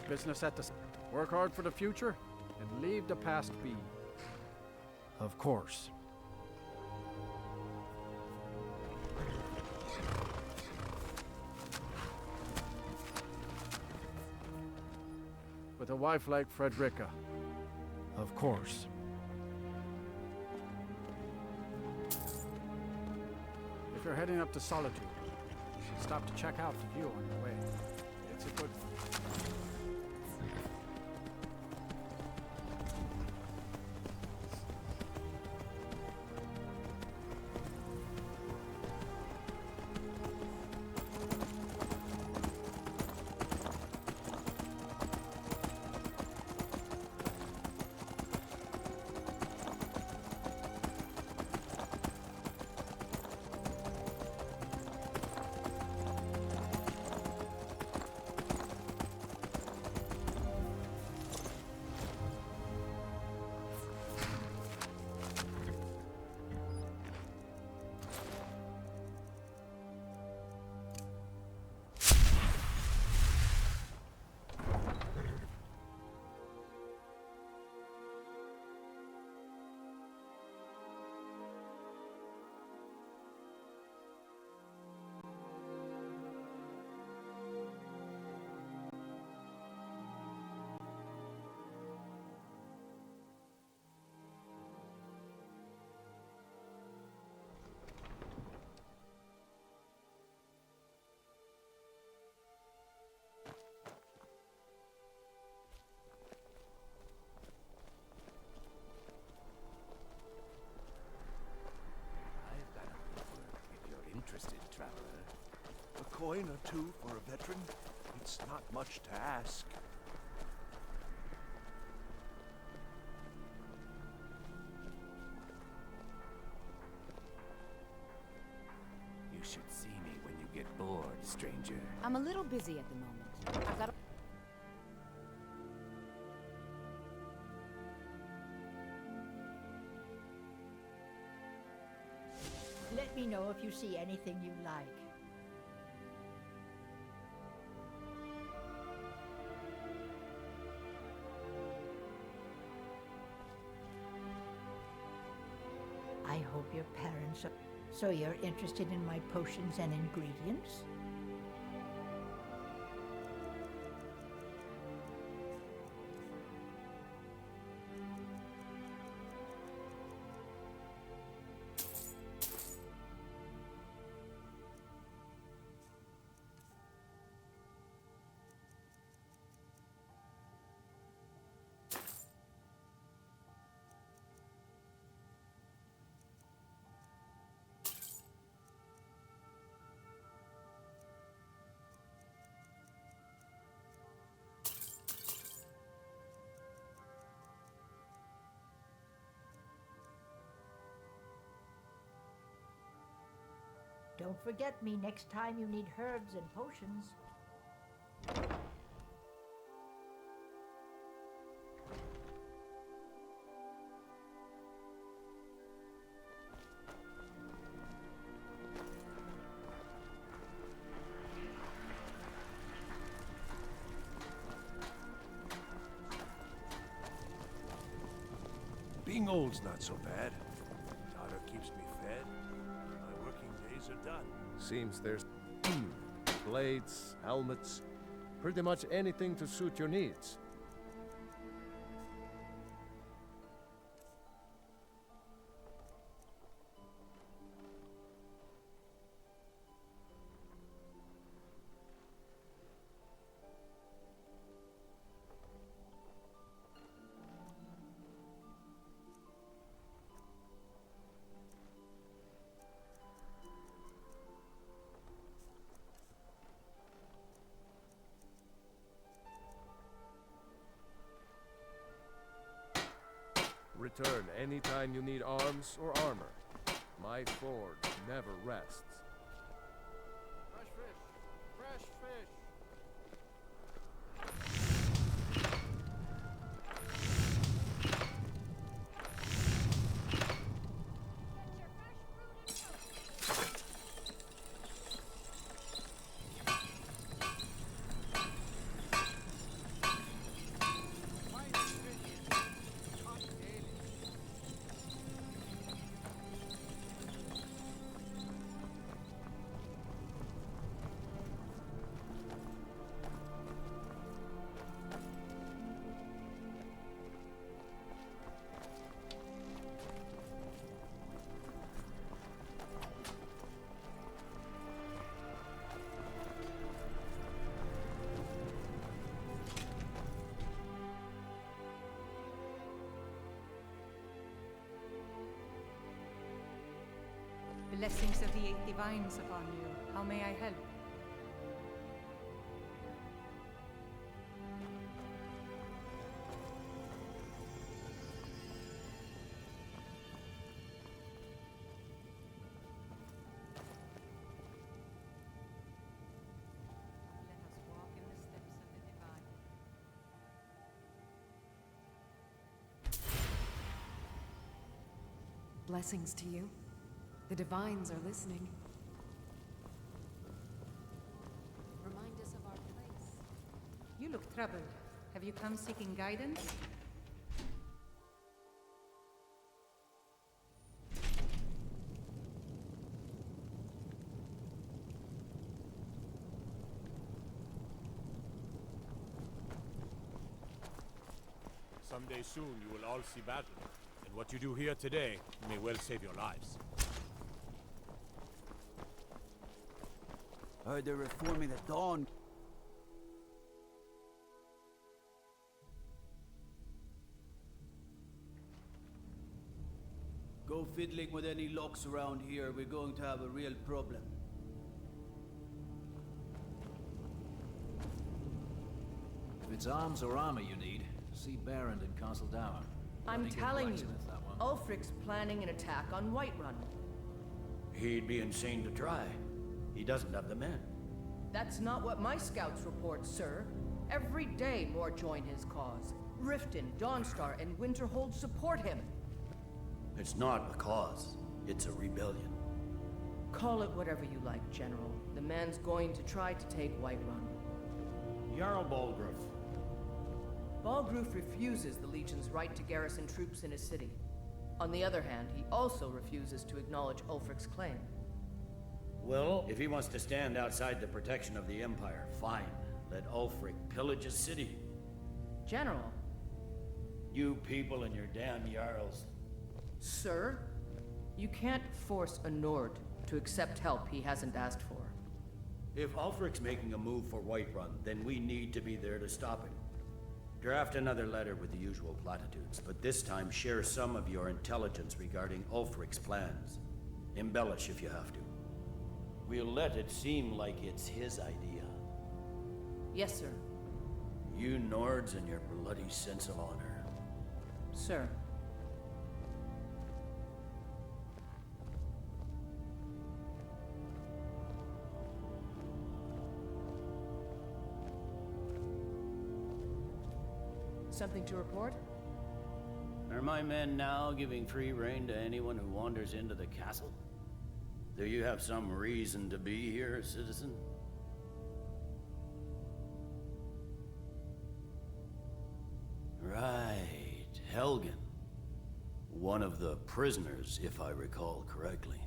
our business at the... Work hard for the future, and leave the past be. Of course. With a wife like Frederica. Of course. If you're heading up to Solitude, stop to check out the view on your way. It's a good one. A coin or two for a veteran? It's not much to ask. You should see me when you get bored, stranger. I'm a little busy at the moment. I've got Let me know if you see anything you like. I hope your parents are... So you're interested in my potions and ingredients? Don't forget me next time you need herbs and potions. Being old's not so bad. Daughter keeps me fed. My working days are done. Seems there's blades, helmets, pretty much anything to suit your needs. Return anytime you need arms or armor. My forge never rests. Fresh fish! Fresh fish! Blessings of the Eight Divines upon you. How may I help? Let us walk in the steps of the divine. Blessings to you. The divines are listening. Remind us of our place. You look troubled. Have you come seeking guidance? Someday soon you will all see battle, and what you do here today may well save your lives. Heard they're reforming the Dawn. Go fiddling with any locks around here, we're going to have a real problem. If it's arms or armor you need, see Baron in Castle Dower. I'm Bloody good telling you, blacksmith, that one. Ulfric's planning an attack on Whiterun. He'd be insane to try. He doesn't have the men. That's not what my scouts report, sir. Every day more join his cause. Riften, Dawnstar, and Winterhold support him. It's not a cause. It's a rebellion. Call it whatever you like, General. The man's going to try to take Whiterun. Jarl Balgruuf. Balgruuf refuses the Legion's right to garrison troops in his city. On the other hand, he also refuses to acknowledge Ulfric's claim. Well, if he wants to stand outside the protection of the Empire, fine. Let Ulfric pillage a city. General. You people and your damn Jarls. Sir, you can't force a Nord to accept help he hasn't asked for. If Ulfric's making a move for Whiterun, then we need to be there to stop him. Draft another letter with the usual platitudes, but this time share some of your intelligence regarding Ulfric's plans. Embellish if you have to. We'll let it seem like it's his idea. Yes, sir. You Nords and your bloody sense of honor. Sir. Something to report? Are my men now giving free rein to anyone who wanders into the castle? Do you have some reason to be here, citizen? Right, Helgen. One of the prisoners, if I recall correctly.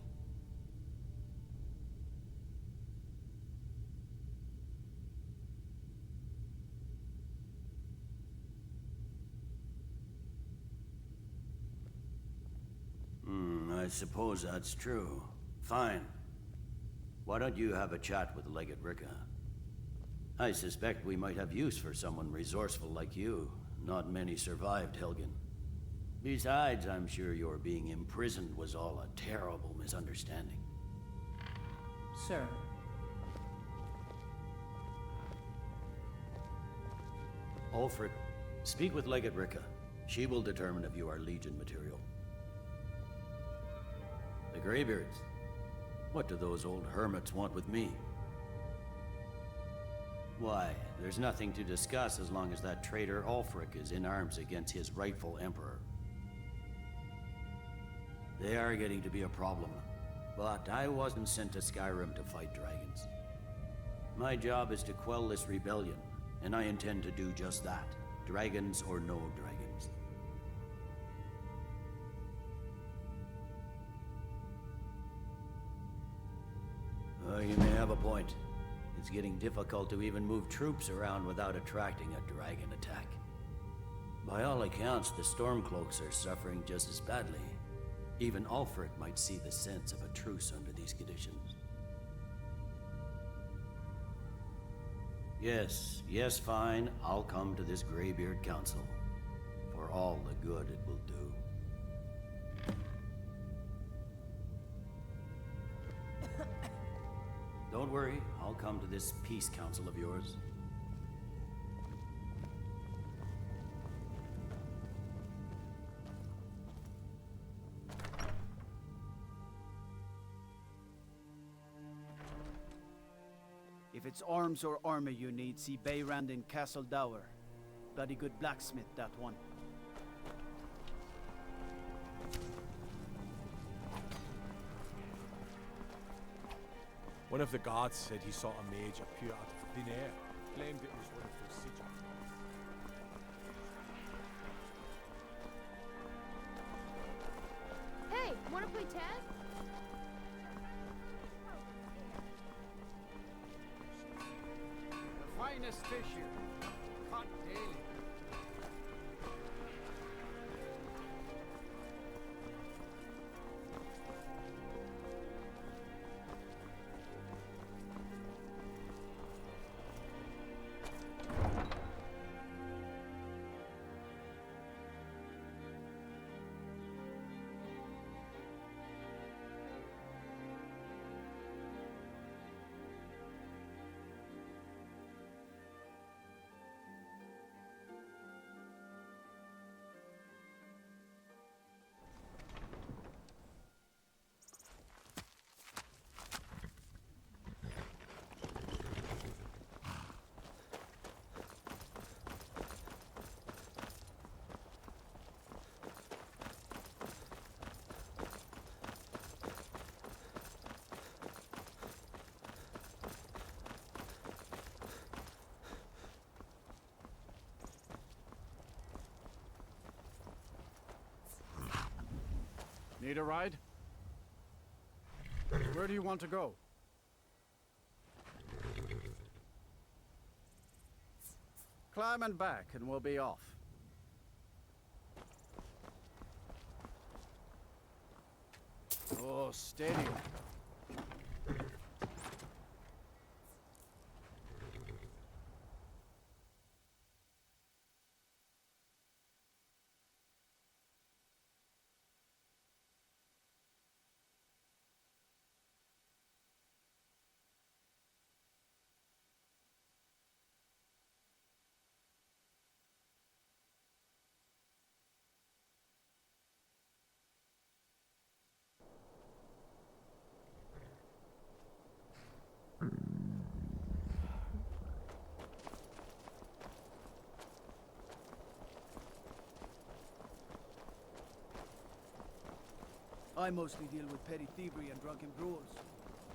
I suppose that's true. Fine. Why don't you have a chat with Legate Ricka? I suspect we might have use for someone resourceful like you. Not many survived, Helgen. Besides, I'm sure your being imprisoned was all a terrible misunderstanding. Sir. Ulfric, speak with Legate Ricka. She will determine if you are Legion material. The Greybeards. What do those old hermits want with me? Why, there's nothing to discuss as long as that traitor Ulfric is in arms against his rightful emperor. They are getting to be a problem, but I wasn't sent to Skyrim to fight dragons. My job is to quell this rebellion, and I intend to do just that, dragons or no dragons. You may have a point. It's getting difficult to even move troops around without attracting a dragon attack. By all accounts, the Stormcloaks are suffering just as badly. Even Ulfric might see the sense of a truce under these conditions. Yes, fine. I'll come to this Greybeard Council. For all the good it will do. worry. I'll come to this peace council of yours. If it's arms or armor you need, see Bayrand in Castle Dower. Bloody good blacksmith, that one. One of the guards said he saw a mage appear out of thin air. Claimed it was one of their sigils. Hey, wanna play tag? The finest fish here. Caught daily. Need a ride? Where do you want to go? Climb and back, and we'll be off. Oh, steady. I mostly deal with petty thievery and drunken brawls.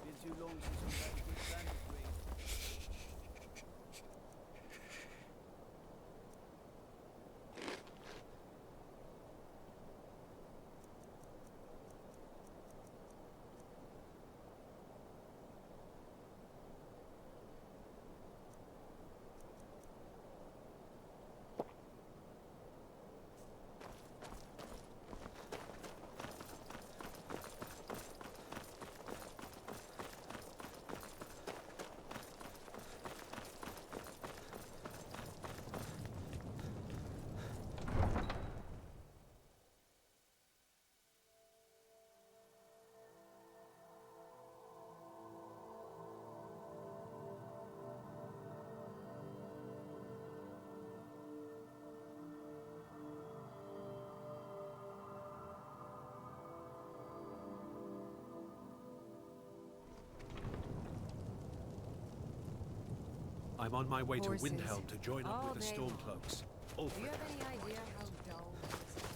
Been too long since I've had a good bandit raid. I'm on my way Horses. to Windhelm to join up All with the day long. Stormcloaks. Do you have any idea how dull things are?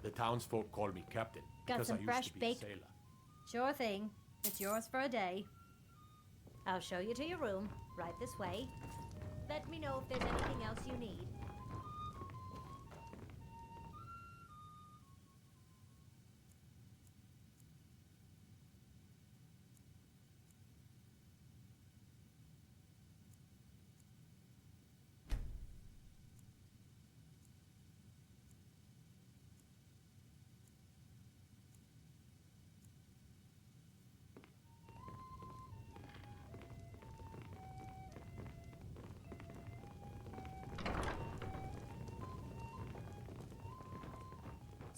The townsfolk call me captain Got because I some used fresh to be bacon? a sailor. Sure thing. It's yours for a day. I'll show you to your room, right this way. Let me know if there's anything else you need.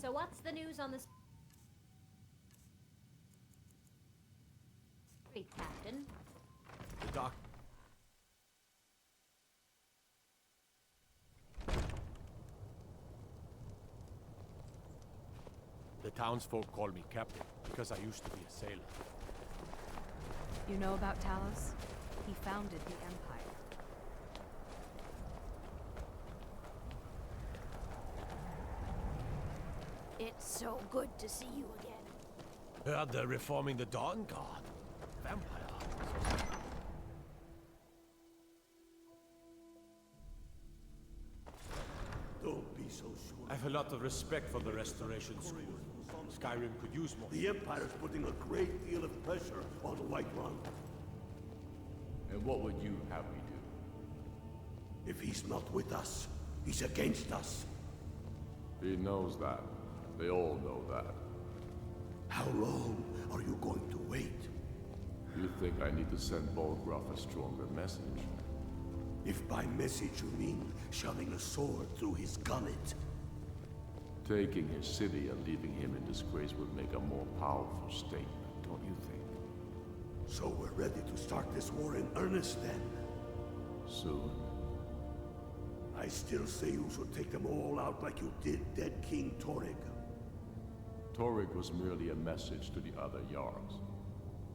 So what's the news on the street, Captain? The doc. The townsfolk call me captain because I used to be a sailor. You know about Talos? He founded the Empire. It's so good to see you again. Heard they're reforming the Dawn Guard. Vampire. Don't be so sure. I have a lot of respect for the Restoration School. Skyrim could use more. The Empire's putting a great deal of pressure on Whiterun. And what would you have me do? If he's not with us, he's against us. He knows that. They all know that. How long are you going to wait? You think I need to send Bolgraf a stronger message? If by message you mean shoving a sword through his gullet. Taking his city and leaving him in disgrace would make a more powerful statement, don't you think? So we're ready to start this war in earnest then? Soon. I still say you should take them all out like you did dead King Torrig. Torrig was merely a message to the other Jarls.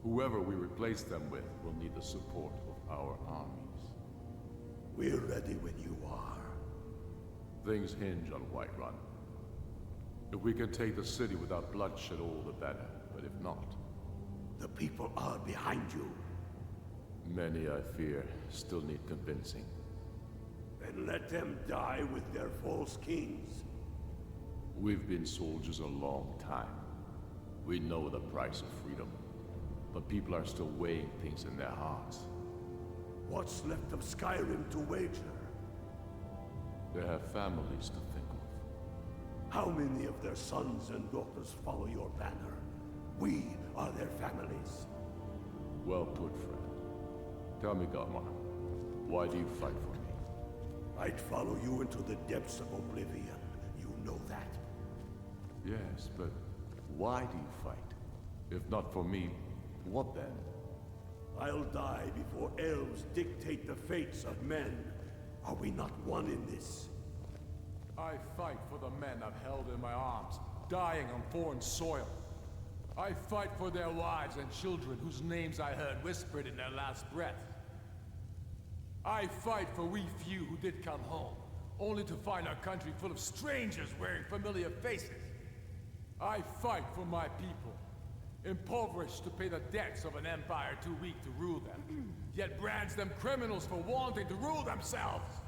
Whoever we replace them with will need the support of our armies. We're ready when you are. Things hinge on Whiterun. If we can take the city without bloodshed, all the better. But if not... The people are behind you. Many, I fear, still need convincing. Then let them die with their false kings. We've been soldiers a long time. We know the price of freedom. But people are still weighing things in their hearts. What's left of Skyrim to wager? They have families to think of. How many of their sons and daughters follow your banner? We are their families. Well put, friend. Tell me, Galmar, why do you fight for me? I'd follow you into the depths of oblivion. You know that. Yes, but why do you fight? If not for me, what then? I'll die before elves dictate the fates of men. Are we not one in this? I fight for the men I've held in my arms, dying on foreign soil. I fight for their wives and children whose names I heard whispered in their last breath. I fight for we few who did come home, only to find our country full of strangers wearing familiar faces. I fight for my people, impoverished to pay the debts of an empire too weak to rule them, yet brands them criminals for wanting to rule themselves.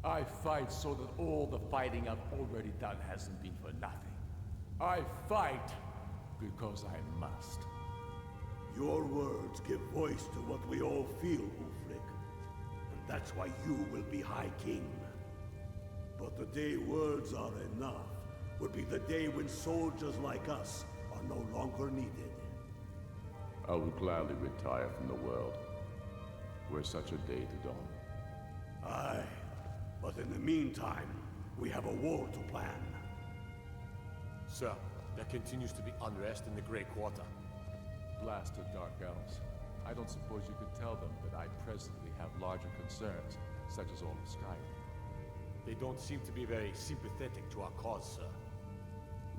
I fight so that all the fighting I've already done hasn't been for nothing. I fight because I must. Your words give voice to what we all feel, Ulfric. And that's why you will be High King. But the day words are enough would be the day when soldiers like us are no longer needed. I would gladly retire from the world, were such a day to dawn. Aye, but in the meantime, we have a war to plan. Sir, there continues to be unrest in the Grey Quarter. Blasted Dark Elves. I don't suppose you could tell them that I presently have larger concerns, such as all of Skyrim. They don't seem to be very sympathetic to our cause, sir.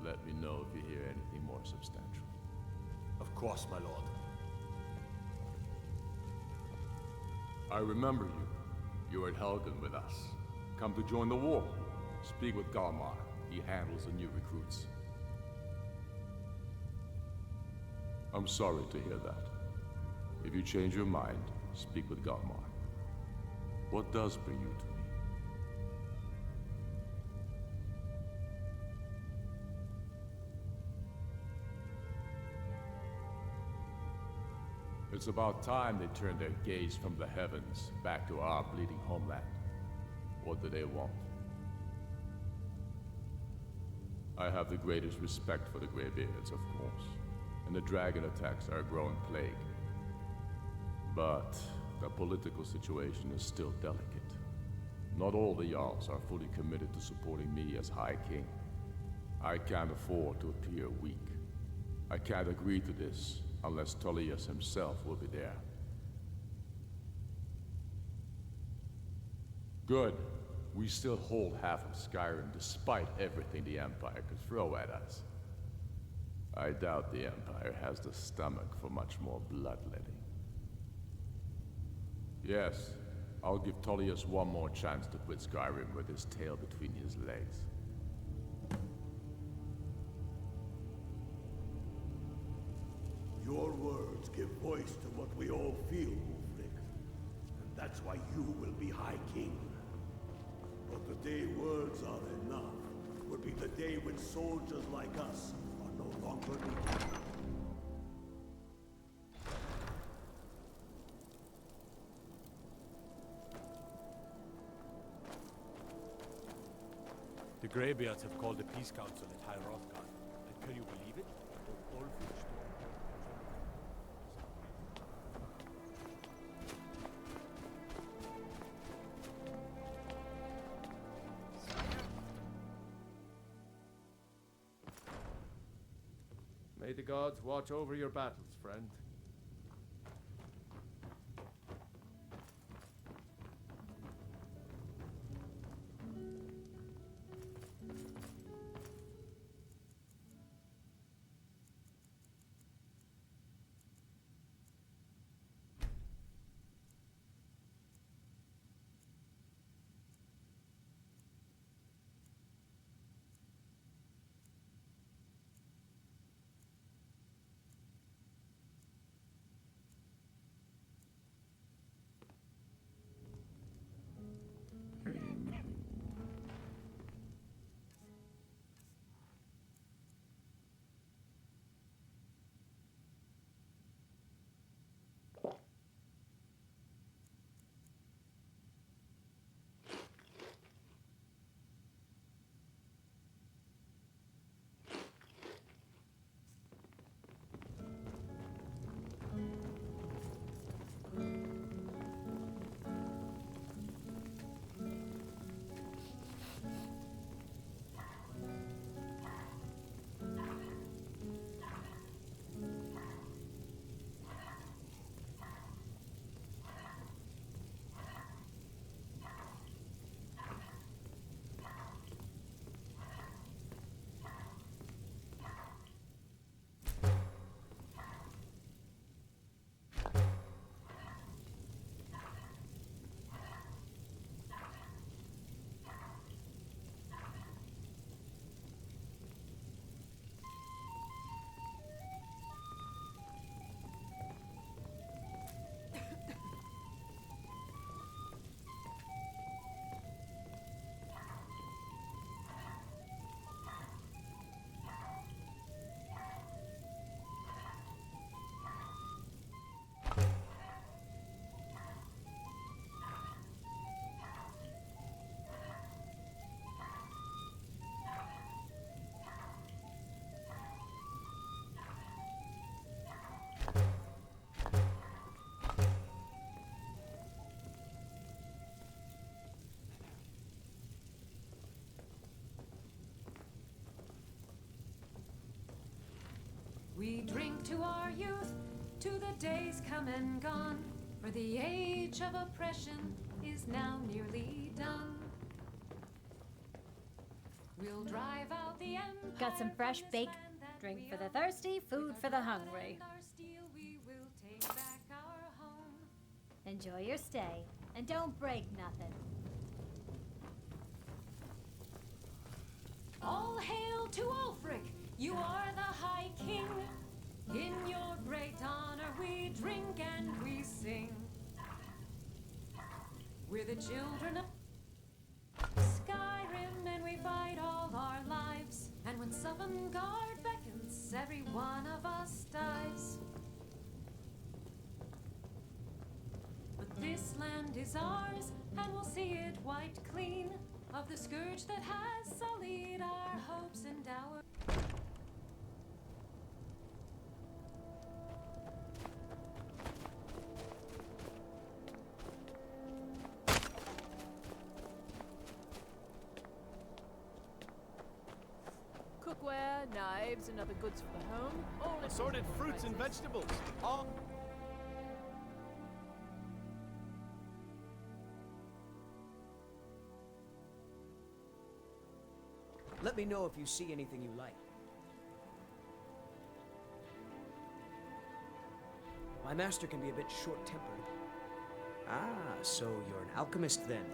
Let me know if you hear anything more substantial. Of course, my lord. I remember you. You were at Helgen with us. Come to join the war. Speak with Galmar. He handles the new recruits. I'm sorry to hear that. If you change your mind, speak with Galmar. What does bring you to me? It's about time they turned their gaze from the heavens back to our bleeding homeland. What do they want? I have the greatest respect for the Greybeards, of course, and the dragon attacks are a growing plague. But the political situation is still delicate. Not all the Jarls are fully committed to supporting me as High King. I can't afford to appear weak. I can't agree to this unless Tullius himself will be there. Good. We still hold half of Skyrim despite everything the Empire could throw at us. I doubt the Empire has the stomach for much more bloodletting. Yes, I'll give Tullius one more chance to quit Skyrim with his tail between his legs. Your words give voice to what we all feel, Ulfric. And that's why you will be High King. But the day words are enough will be the day when soldiers like us are no longer needed. The Greybeards have called a peace council at High Hrothgar. And can you believe it? Ulfric May the gods watch over your battles, friend. We drink to our youth, to the days come and gone, for the age of oppression is now nearly done. We'll drive out the empire. Got some fresh baked drink for the thirsty, food for the hungry. We will take back our home. Enjoy your stay, and don't break nothing. All hail to Ulfric! You are the High King. In your great honor we drink and we sing. We're the children of Skyrim and we fight all our lives. And when Sovngarde beckons, every one of us dies. But this land is ours and we'll see it wiped clean of the scourge that has sullied our hopes and our... knives, and other goods for the home. All at Assorted reasonable fruits and prices. vegetables. All. Let me know if you see anything you like. My master can be a bit short-tempered. Ah, so you're an alchemist then?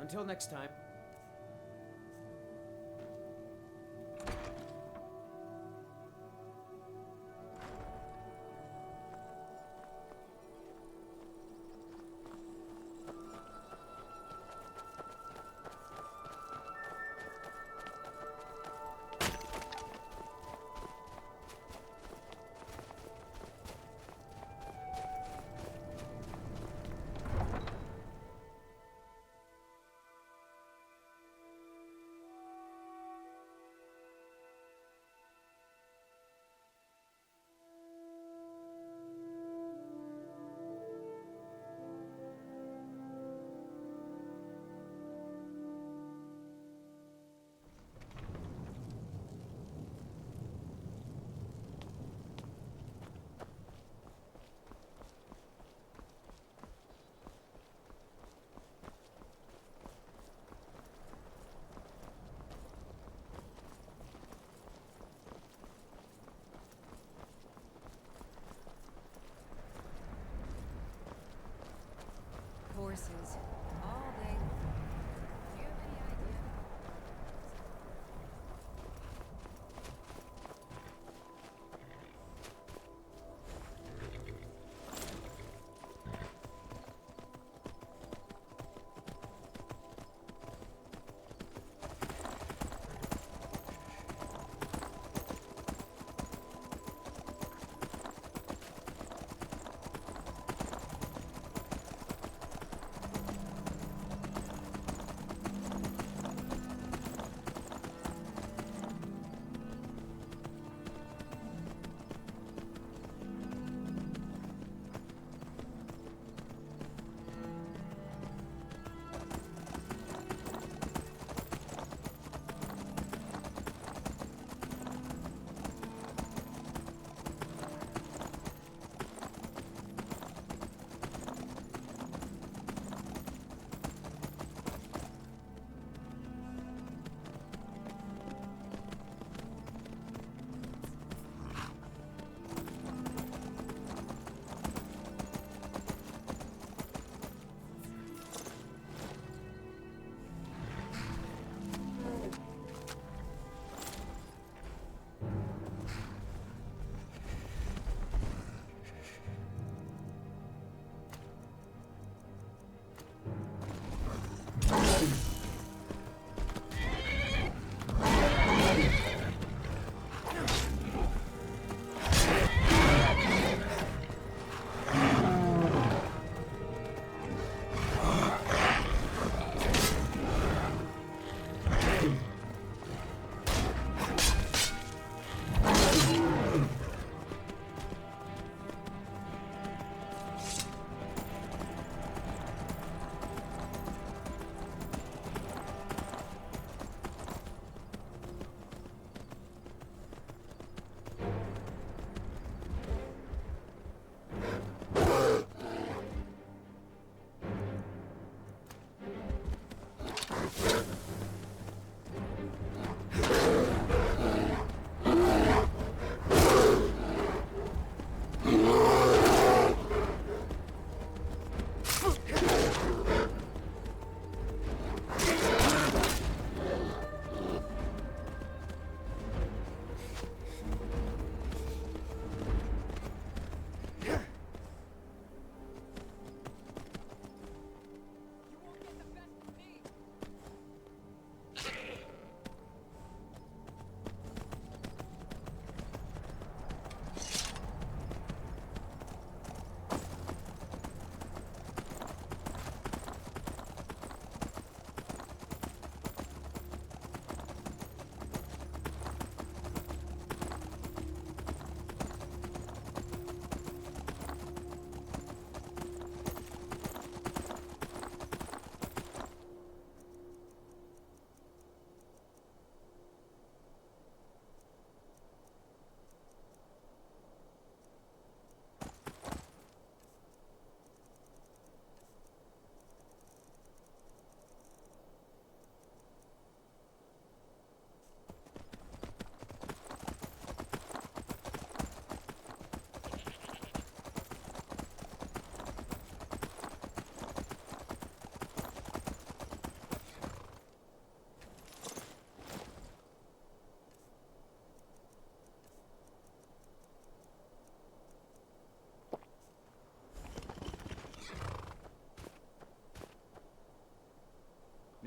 Until next time.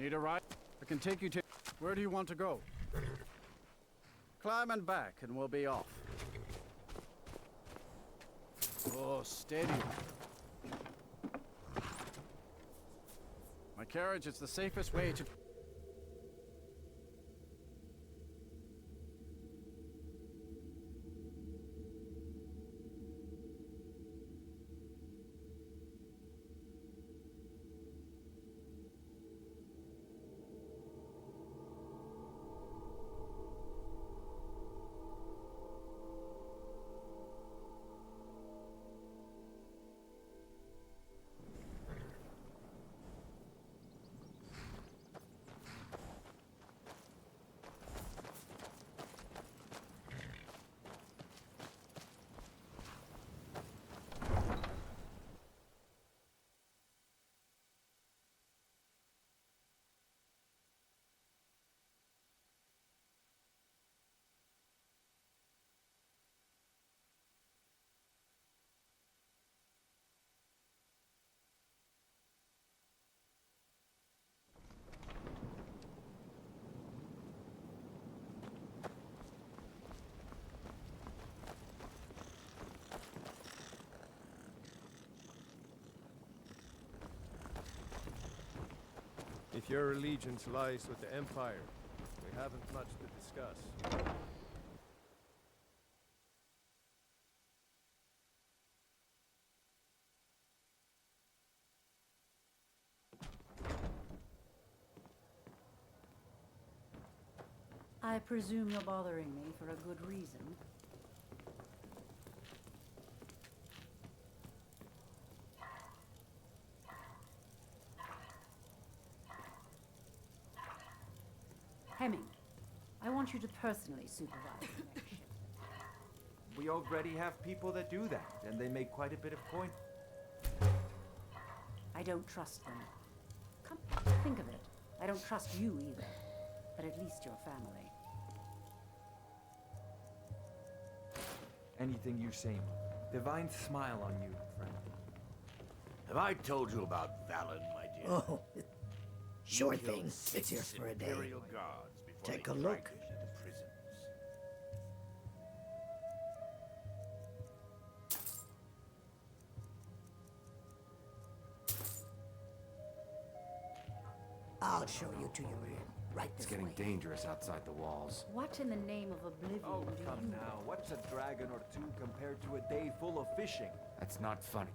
Need a ride? I can take you to... Where do you want to go? Climb and back, and we'll be off. Oh, steady. My carriage is the safest way to... If your allegiance lies with the Empire, we haven't much to discuss. I presume you're bothering me for a good reason. Hemming, I want you to personally supervise the next ship. We already have people that do that, and they make quite a bit of coin. I don't trust them. Come, think of it. I don't trust you either, but at least your family. Anything you say, divine smile on you, friend. Have I told you about Valen, my dear? Oh, sure He killed thing. It's here 6 for a day. Imperial guards before Take they a dragged look. him into prisons. I'll show you to your room. Right It's this getting way. dangerous outside the walls. What in the name of oblivion Oh, do come you now. What's a dragon or two compared to a day full of fishing? That's not funny.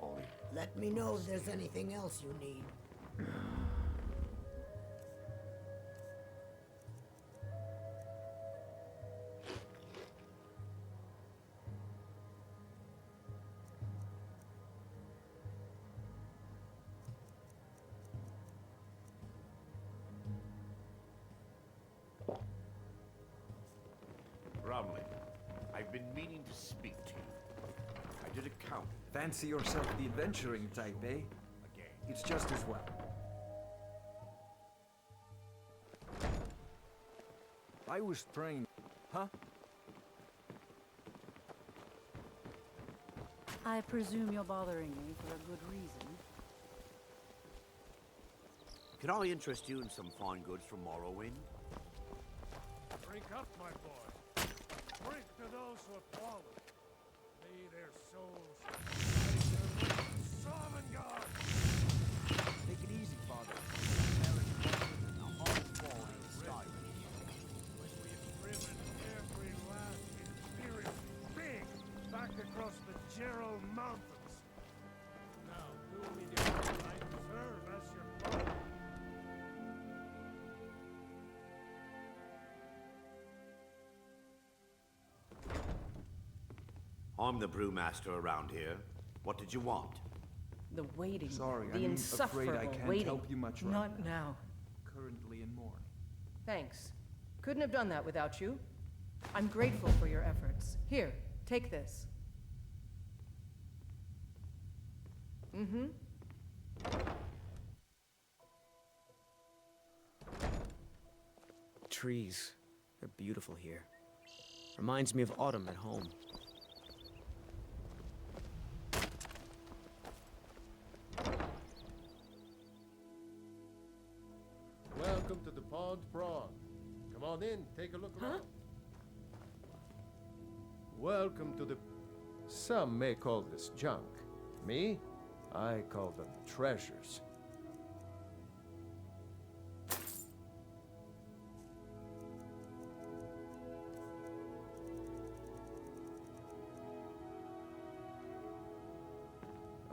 Ollie. Let me know if there's anything else you need. Bromley, I've been meaning to speak to you. I did a count. Fancy yourself the adventuring type, eh? It's just as well. I was praying, huh? I presume you're bothering me for a good reason. Can I interest you in some fine goods from Morrowind? Drink up, my boy. Drink to those who have fallen. May their souls summon God. Take it easy, Father. American weapons and a hard wall in Skyrim. When we have driven every last Imperial pig back across the Gerald Mountains. Now do me the honor I deserve as your father. I'm the brewmaster around here. What did you want? The waiting. Sorry, the I'm insufferable afraid I can't waiting. help you much right Not now. now. Currently in mourning. Thanks. Couldn't have done that without you. I'm grateful for your efforts. Here, take this. Mm-hmm. trees. They're beautiful here. Reminds me of autumn at home. Welcome to the Pond Prawn. Come on in, take a look around. Welcome to the... Some may call this junk. Me? I call them treasures.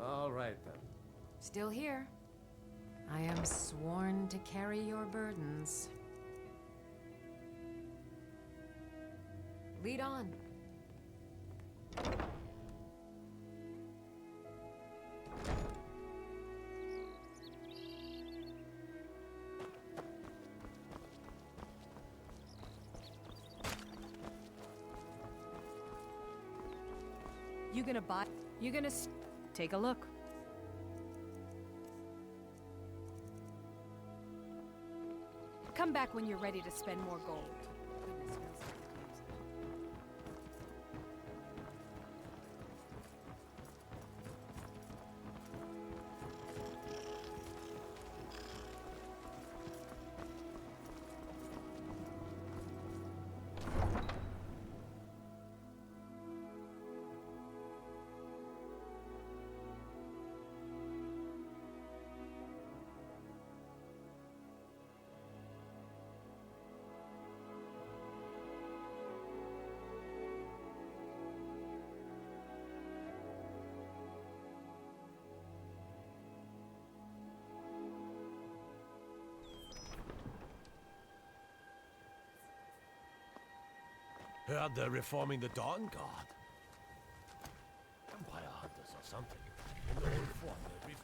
All right, then. Still here. I am sworn to carry your burdens. Lead on. You gonna buy? You gonna take a look? Come back when you're ready to spend more gold. Heard they're reforming the Dawn Guard. Empire hunters or something. In the old fort they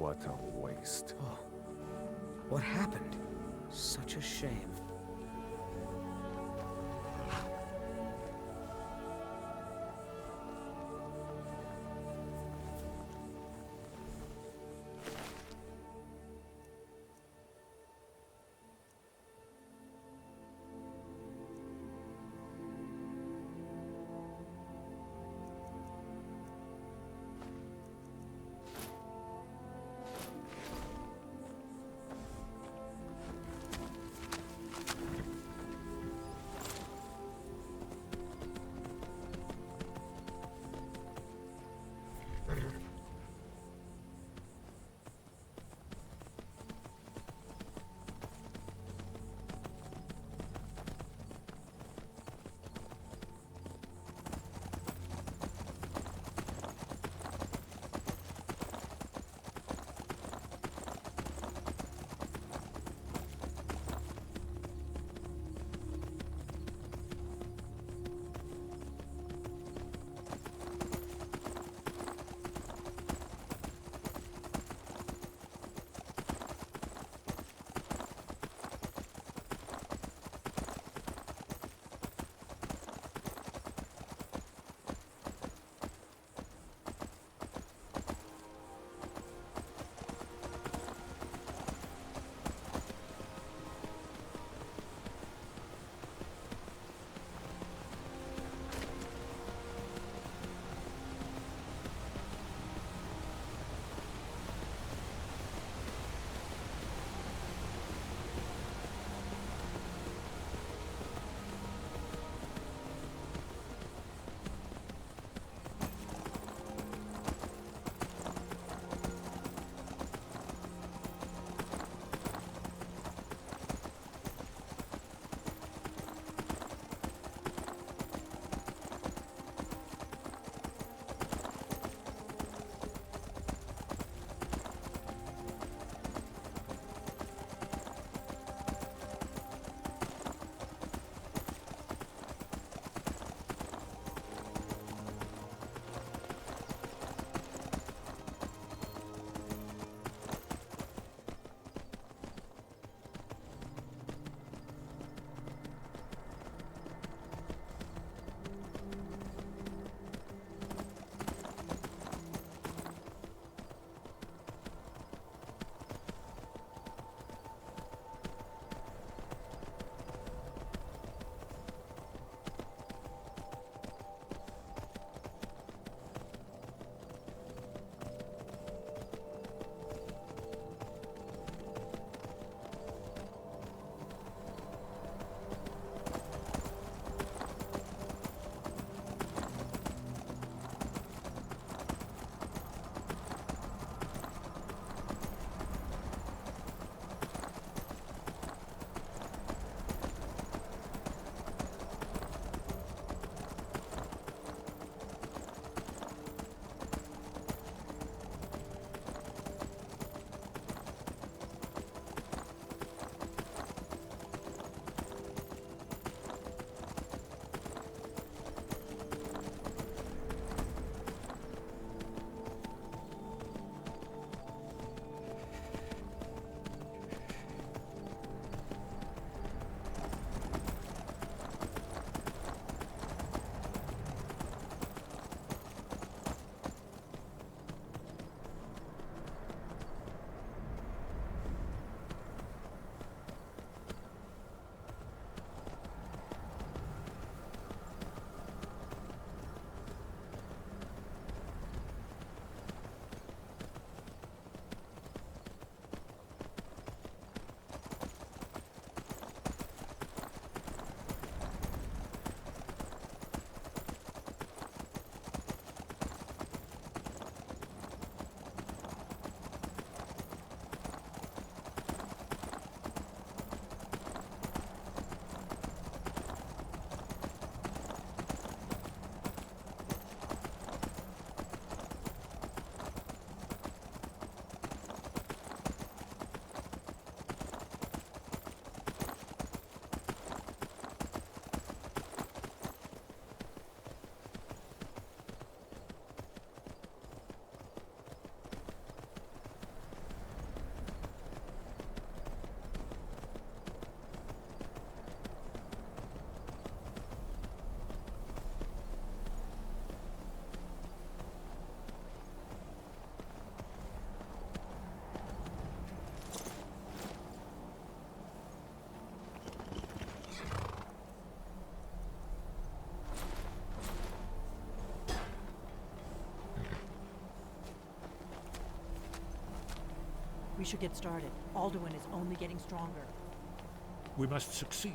What a waste. Oh. What happened? Such a shame. We should get started. Alduin is only getting stronger. We must succeed.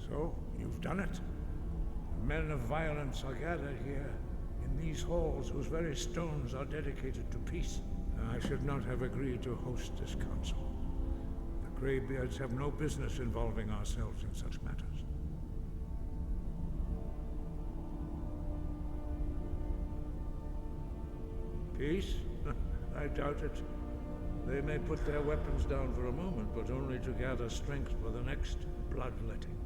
So, you've done it. The men of violence are gathered here, in these halls whose very stones are dedicated to peace. I should not have agreed to host this council. The Greybeards have no business involving ourselves in such matters. Peace? I doubt it. They may put their weapons down for a moment, but only to gather strength for the next bloodletting.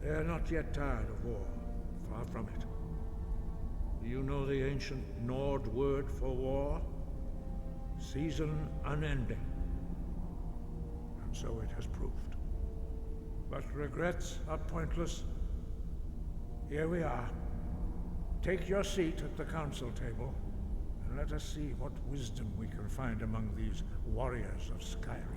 They are not yet tired of war. Far from it. Do you know the ancient Nord word for war? Season unending. And so it has proved. But regrets are pointless. Here we are. Take your seat at the council table, and let us see what wisdom we can find among these warriors of Skyrim.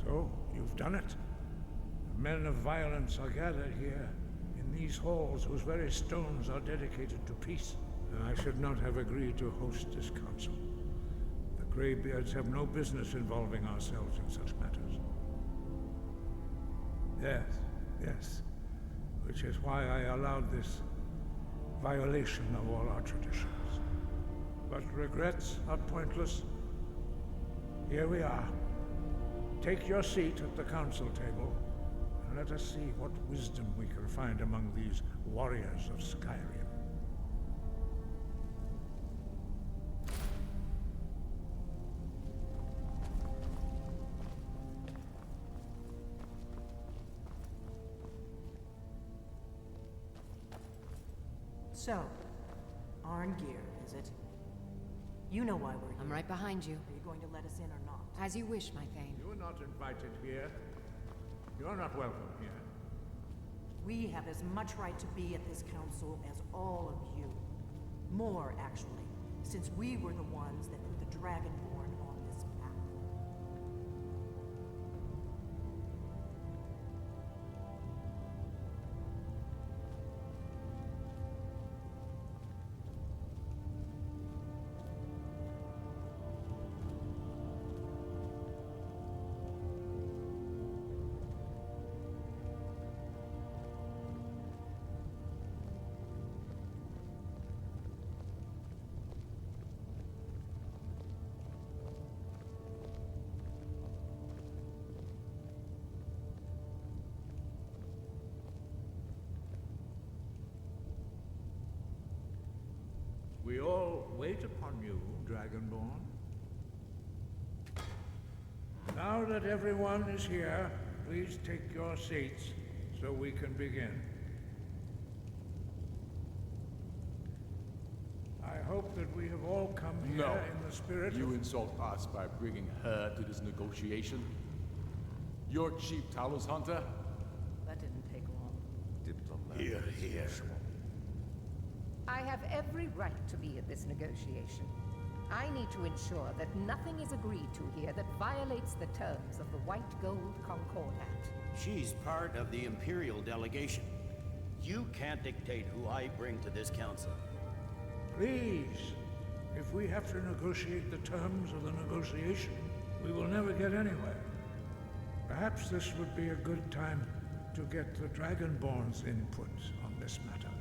So, you've done it. The men of violence are gathered here, in these halls whose very stones are dedicated to peace. I should not have agreed to host this council. The Greybeards have no business involving ourselves in such matters. Yes. Which is why I allowed this violation of all our traditions. But regrets are pointless. Here we are. Take your seat at the council table, and let us see what wisdom we can find among these warriors of Skyrim. So, Arngeir, is it? You know why we're here. I'm right behind you. Are you going to let us in or not? As you wish, my Thane. You are not invited here. You are not welcome here. We have as much right to be at this council as all of you. More, actually, since we were the ones that put the Dragonborn on this path. We all wait upon you, Dragonborn. Now that everyone is here, please take your seats so we can begin. I hope that we have all come here No. in the spirit You of... insult us by bringing her to this negotiation? You're chief Talos hunter? That didn't take long. Here, here. I have every right to be at this negotiation. I need to ensure that nothing is agreed to here that violates the terms of the White Gold Concordat. She's part of the Imperial delegation. You can't dictate who I bring to this council. Please, if we have to negotiate the terms of the negotiation, we will never get anywhere. Perhaps this would be a good time to get the Dragonborn's input on this matter.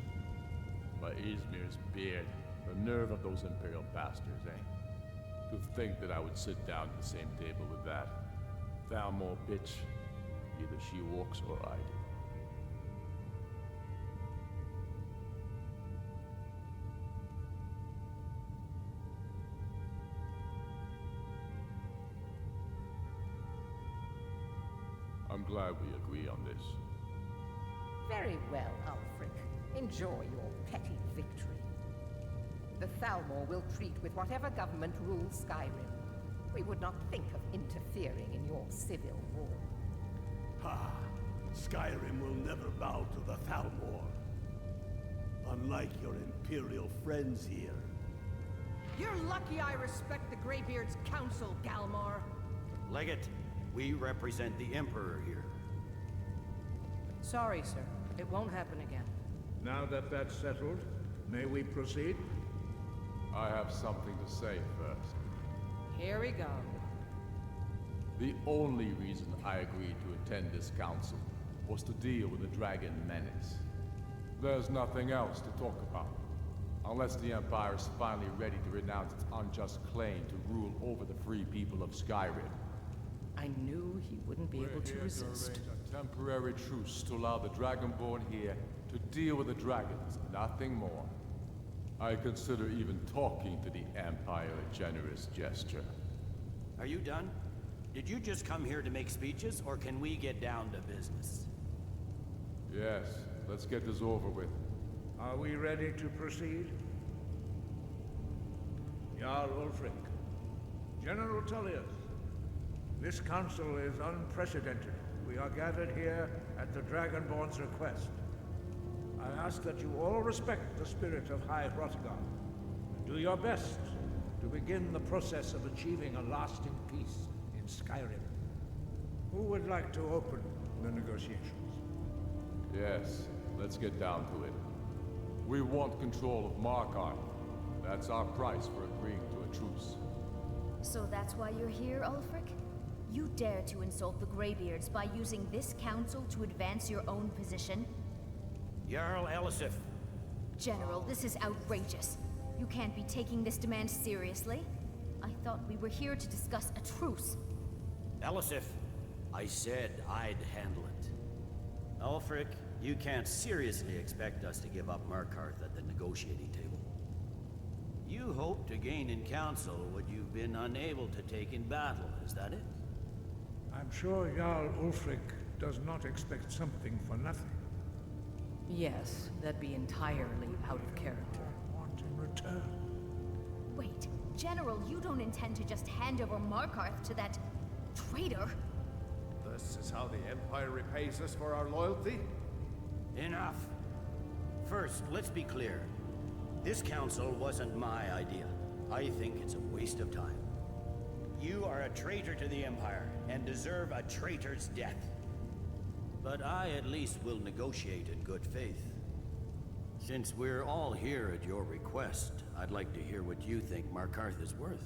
By Izmir's beard, the nerve of those Imperial bastards, eh? To think that I would sit down at the same table with that. Thalmor bitch. Either she walks or I do. I'm glad we agree on this. Very well, Ulfric. Enjoy your petty victory. The Thalmor will treat with whatever government rules Skyrim. We would not think of interfering in your civil war. Ha! Skyrim will never bow to the Thalmor. Unlike your Imperial friends here. You're lucky I respect the Greybeard's counsel, Galmar. Legate, we represent the Emperor here. Sorry, sir. It won't happen again. Now that that's settled, may we proceed? I have something to say first. Here we go. The only reason I agreed to attend this council was to deal with the Dragon Menace. There's nothing else to talk about. Unless the Empire is finally ready to renounce its unjust claim to rule over the free people of Skyrim. I knew he wouldn't be able to resist. To arrange a temporary truce to allow the Dragonborn here to deal with the dragons, nothing more. I consider even talking to the Empire a generous gesture. Are you done? Did you just come here to make speeches, or can we get down to business? Yes, let's get this over with. Are we ready to proceed? Jarl Ulfric, General Tullius, this council is unprecedented. We are gathered here at the Dragonborn's request. I ask that you all respect the spirit of High Hrothgar, and do your best to begin the process of achieving a lasting peace in Skyrim. Who would like to open the negotiations? Yes, let's get down to it. We want control of Markarth. That's our price for agreeing to a truce. So that's why you're here, Ulfric? You dare to insult the Greybeards by using this council to advance your own position? Jarl Elisif. General, this is outrageous. You can't be taking this demand seriously. I thought we were here to discuss a truce. Elisif, I said I'd handle it. Ulfric, you can't seriously expect us to give up Markarth at the negotiating table. You hoped to gain in council what you've been unable to take in battle, is that it? I'm sure Jarl Ulfric does not expect something for nothing. Yes, that'd be entirely out of character. Want in return. Wait, General, you don't intend to just hand over Markarth to that traitor? This is how the Empire repays us for our loyalty? Enough. First, let's be clear. This council wasn't my idea. I think it's a waste of time. You are a traitor to the Empire, and deserve a traitor's death. But I at least will negotiate in good faith. Since we're all here at your request, I'd like to hear what you think Markarth is worth.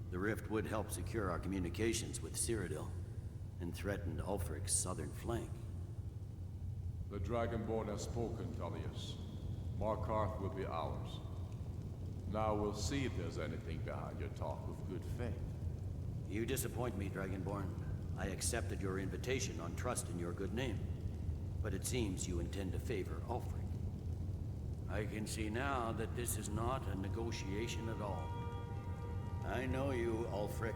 The rift would help secure our communications with Cyrodiil, and threatened Ulfric's southern flank. The Dragonborn has spoken, Tullius. Markarth will be ours. Now we'll see if there's anything behind your talk with good faith. You disappoint me, Dragonborn. I accepted your invitation on trust in your good name. But it seems you intend to favor Ulfric. I can see now that this is not a negotiation at all. I know you, Ulfric.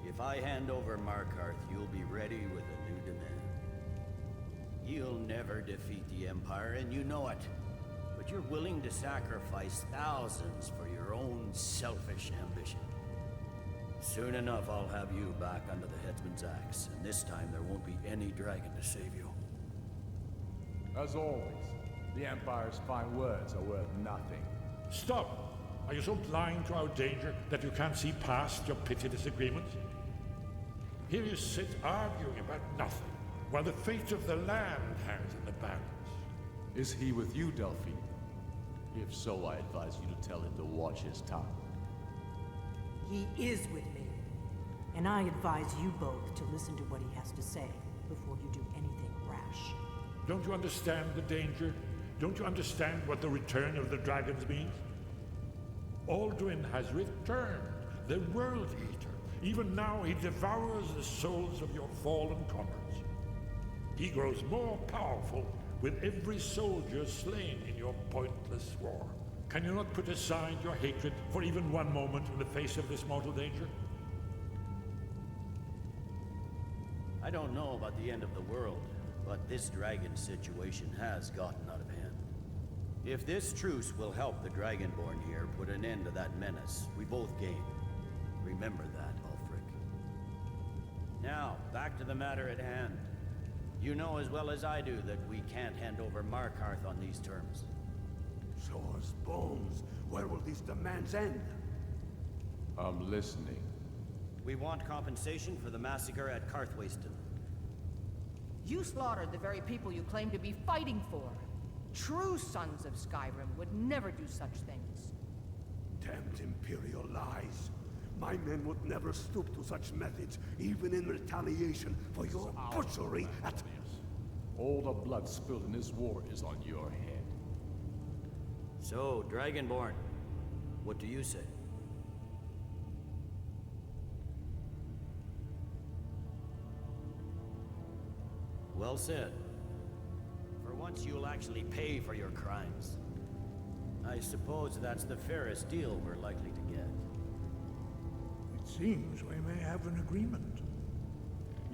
If I hand over Markarth, you'll be ready with a new demand. You'll never defeat the Empire, and you know it. But you're willing to sacrifice thousands for your own selfish ambition. Soon enough, I'll have you back under the headsman's axe, and this time there won't be any dragon to save you. As always, the Empire's fine words are worth nothing. Stop! Are you so blind to our danger that you can't see past your petty disagreements? Here you sit arguing about nothing, while the fate of the land hangs in the balance. Is he with you, Delphine? If so, I advise you to tell him to watch his tongue. He is with me. And I advise you both to listen to what he has to say before you do anything rash. Don't you understand the danger? Don't you understand what the return of the dragons means? Alduin has returned, the World Eater. Even now he devours the souls of your fallen comrades. He grows more powerful with every soldier slain in your pointless war. Can you not put aside your hatred for even one moment in the face of this mortal danger? I don't know about the end of the world, but this dragon situation has gotten out of hand. If this truce will help the Dragonborn here put an end to that menace, we both gain. Remember that, Ulfric. Now, back to the matter at hand. You know as well as I do that we can't hand over Markarth on these terms. Show us bones. Where will these demands end? I'm listening. We want compensation for the massacre at Karthwasten. You slaughtered the very people you claim to be fighting for. True sons of Skyrim would never do such things. Damned Imperial lies. My men would never stoop to such methods, even in retaliation for your butchery at... All the blood spilled in this war is on your head. So, Dragonborn, what do you say? Well said. For once you'll actually pay for your crimes. I suppose that's the fairest deal we're likely to get. It seems we may have an agreement.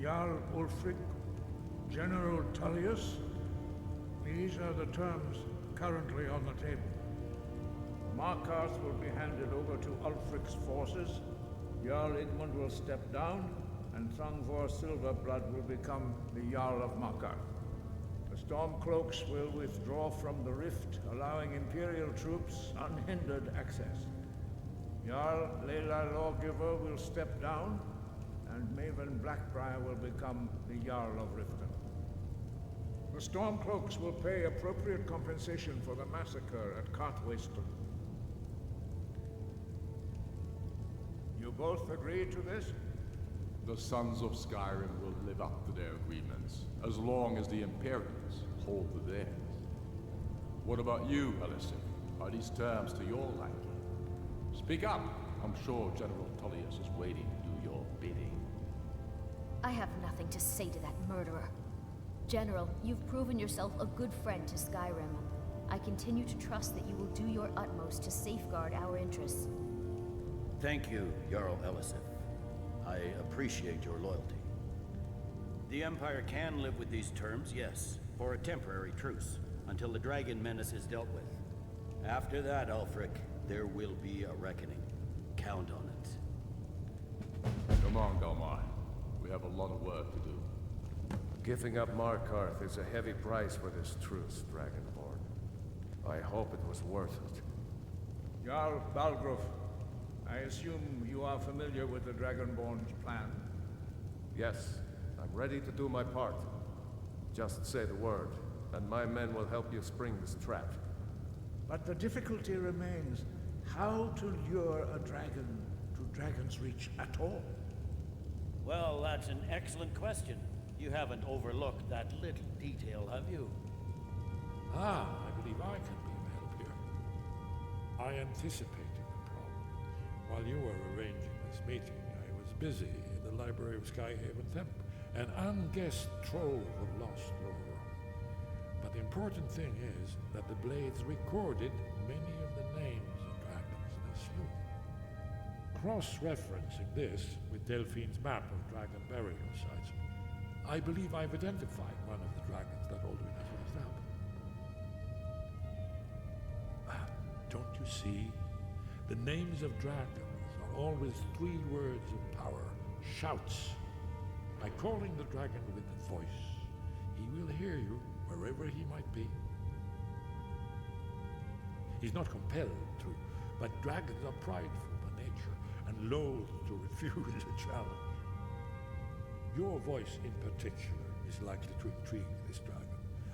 Jarl Ulfric, General Tullius, these are the terms currently on the table. Markarth will be handed over to Ulfric's forces, Jarl Igmund will step down, and Thangvor Silverblood will become the Jarl of Markarth. The Stormcloaks will withdraw from the rift, allowing Imperial troops unhindered access. Jarl Leila Lawgiver will step down, and Maven Blackbriar will become the Jarl of Riften. The Stormcloaks will pay appropriate compensation for the massacre at Karthwasten. You both agree to this? The Sons of Skyrim will live up to their agreements, as long as the Imperials hold to theirs. What about you, Elisif? Are these terms to your liking? Speak up! I'm sure General Tullius is waiting to do your bidding. I have nothing to say to that murderer. General, you've proven yourself a good friend to Skyrim. I continue to trust that you will do your utmost to safeguard our interests. Thank you, Jarl Elisif. I appreciate your loyalty. The Empire can live with these terms, yes, for a temporary truce, until the dragon menace is dealt with. After that, Ulfric, there will be a reckoning. Count on it. Come on, Delmar. We have a lot of work to do. Giving up Markarth is a heavy price for this truce, Dragonborn. I hope it was worth it. Jarl Balgruuf, I assume you are familiar with the Dragonborn's plan? Yes, I'm ready to do my part. Just say the word, and my men will help you spring this trap. But the difficulty remains how to lure a dragon to Dragon's Reach at all. Well, that's an excellent question. You haven't overlooked that little detail, have you? I believe I can be of help here. I anticipated the problem. While you were arranging this meeting, I was busy in the library of Skyhaven Temp, an unguessed trove of lost lore. But the important thing is that the Blades recorded many of the names of dragons they slew. cross-referencing this with Delphine's map of dragon burial sites, I believe I've identified one of the dragons that Alduin has raised up. Don't you see? The names of dragons are always 3 words of power, shouts. By calling the dragon with the voice, he will hear you wherever he might be. He's not compelled to, but dragons are prideful by nature and loath to refuse a challenge. Your voice in particular is likely to intrigue this dragon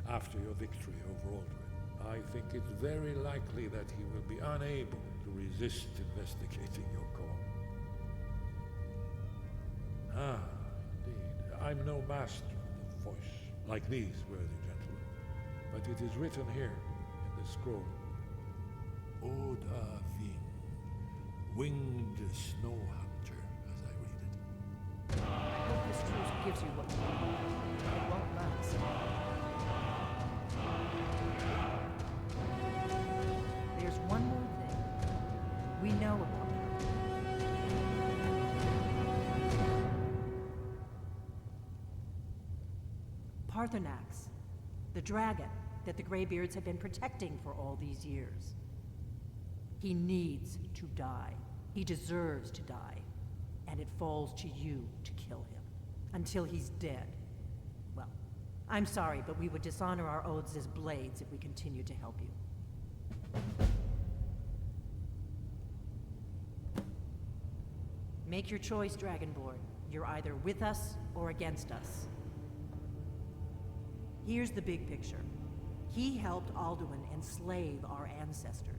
after your victory over Alduin. I think it's very likely that he will be unable to resist investigating your call. Indeed. I'm no master of the voice, like these worthy gentlemen, but it is written here in the scroll. Oda Ving, winged snow hunter, as I read it. I hope this truce gives you what you want. It won't last. There's one more thing. We know about her. Parthenax, the dragon that the Greybeards have been protecting for all these years. He needs to die. He deserves to die. And it falls to you to kill him. Until he's dead. Well, I'm sorry, but we would dishonor our oaths as blades if we continue to help you. Make your choice, Dragonborn. You're either with us or against us. Here's the big picture. He helped Alduin enslave our ancestors.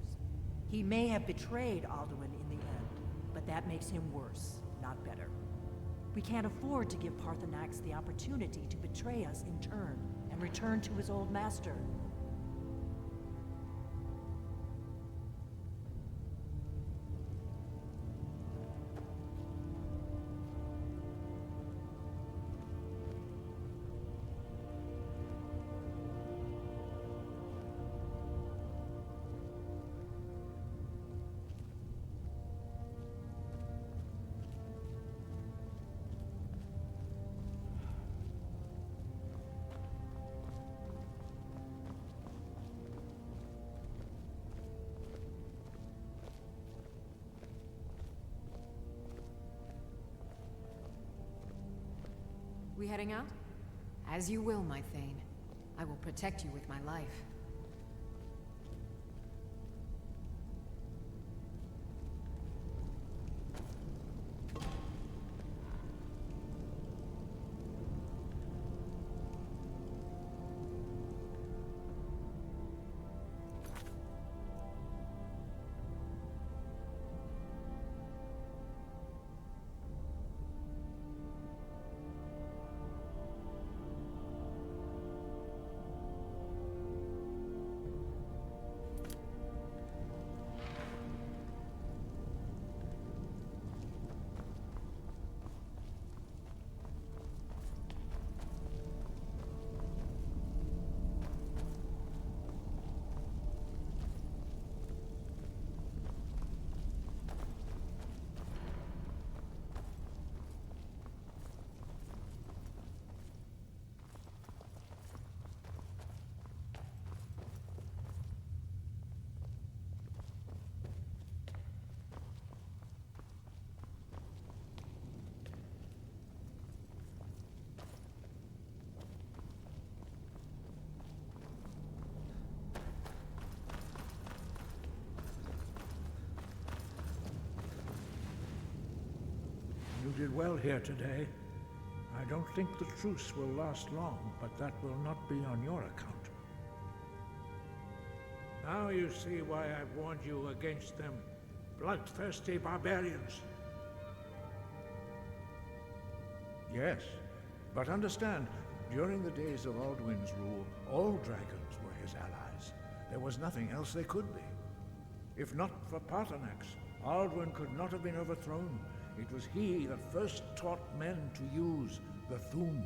He may have betrayed Alduin in the end, but that makes him worse, not better. We can't afford to give Parthenax the opportunity to betray us in turn and return to his old master. We heading out? As you will, my Thane. I will protect you with my life. You did well here today. I don't think the truce will last long, but that will not be on your account. Now you see why I've warned you against them bloodthirsty barbarians. Yes, but understand, during the days of Alduin's rule, all dragons were his allies. There was nothing else they could be. If not for Parthenax, Alduin could not have been overthrown. It was he that first taught men to use the Thu'um.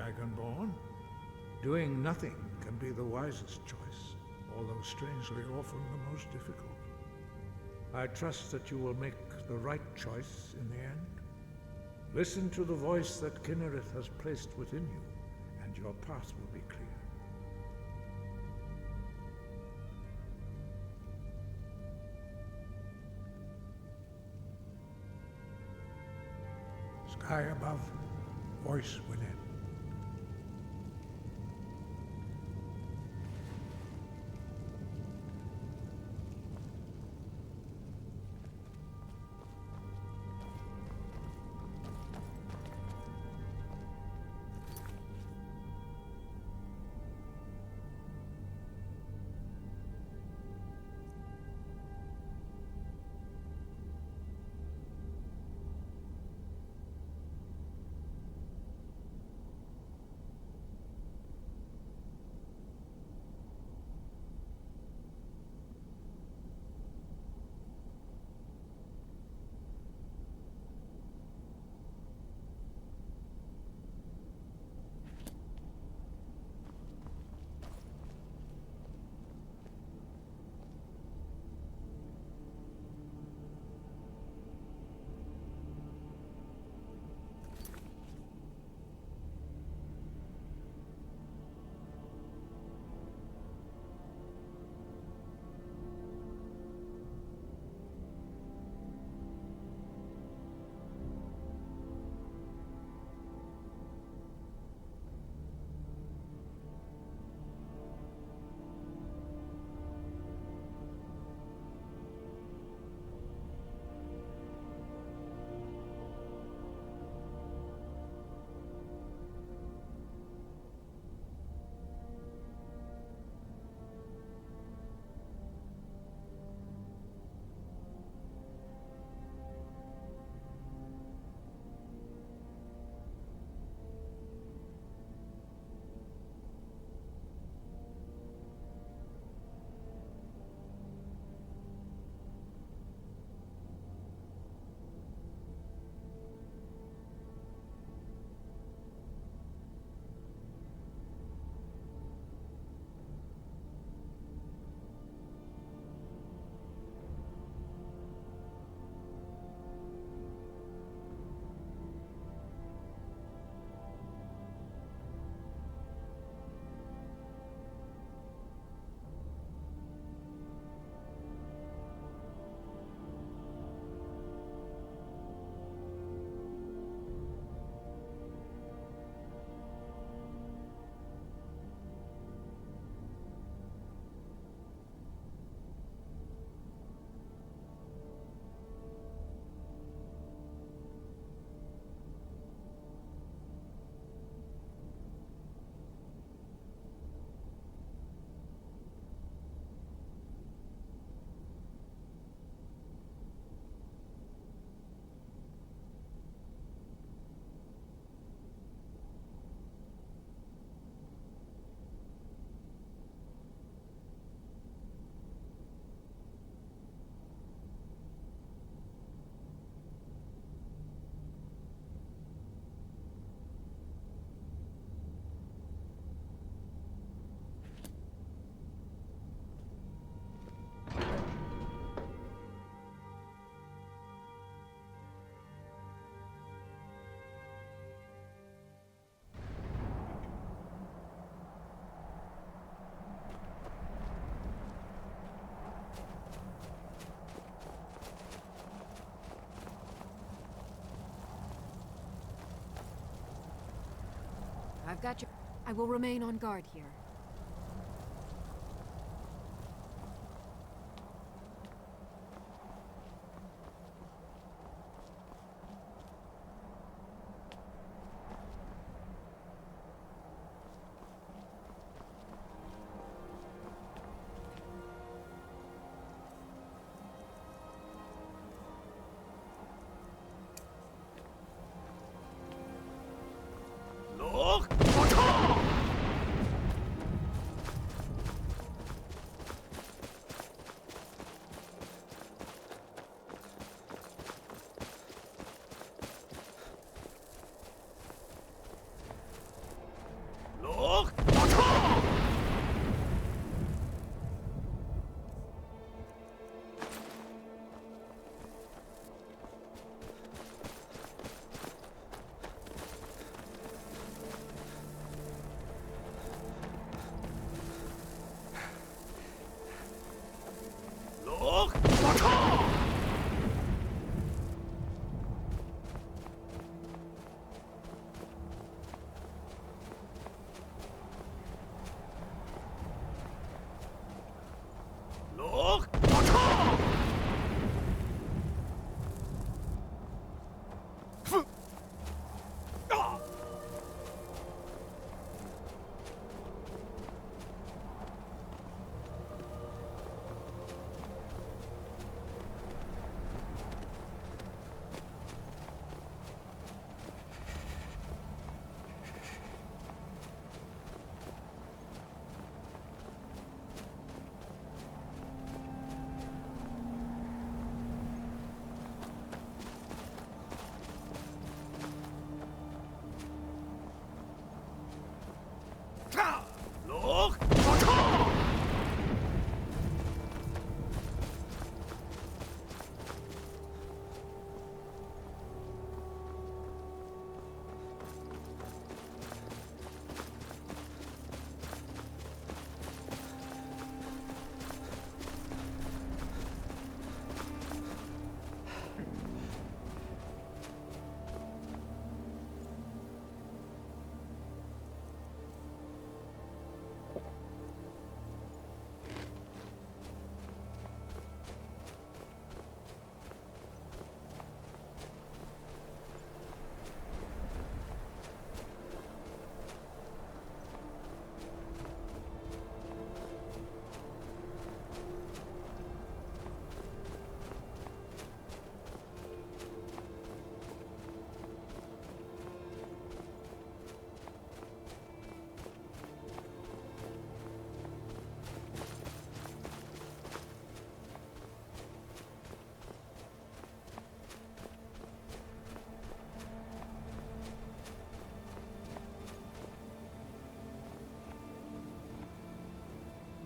Dragonborn. Doing nothing can be the wisest choice, although strangely often the most difficult. I trust that you will make the right choice in the end. Listen to the voice that Kinnereth has placed within you, and your path will be clear. Sky above, voice within. I've got you. I will remain on guard here.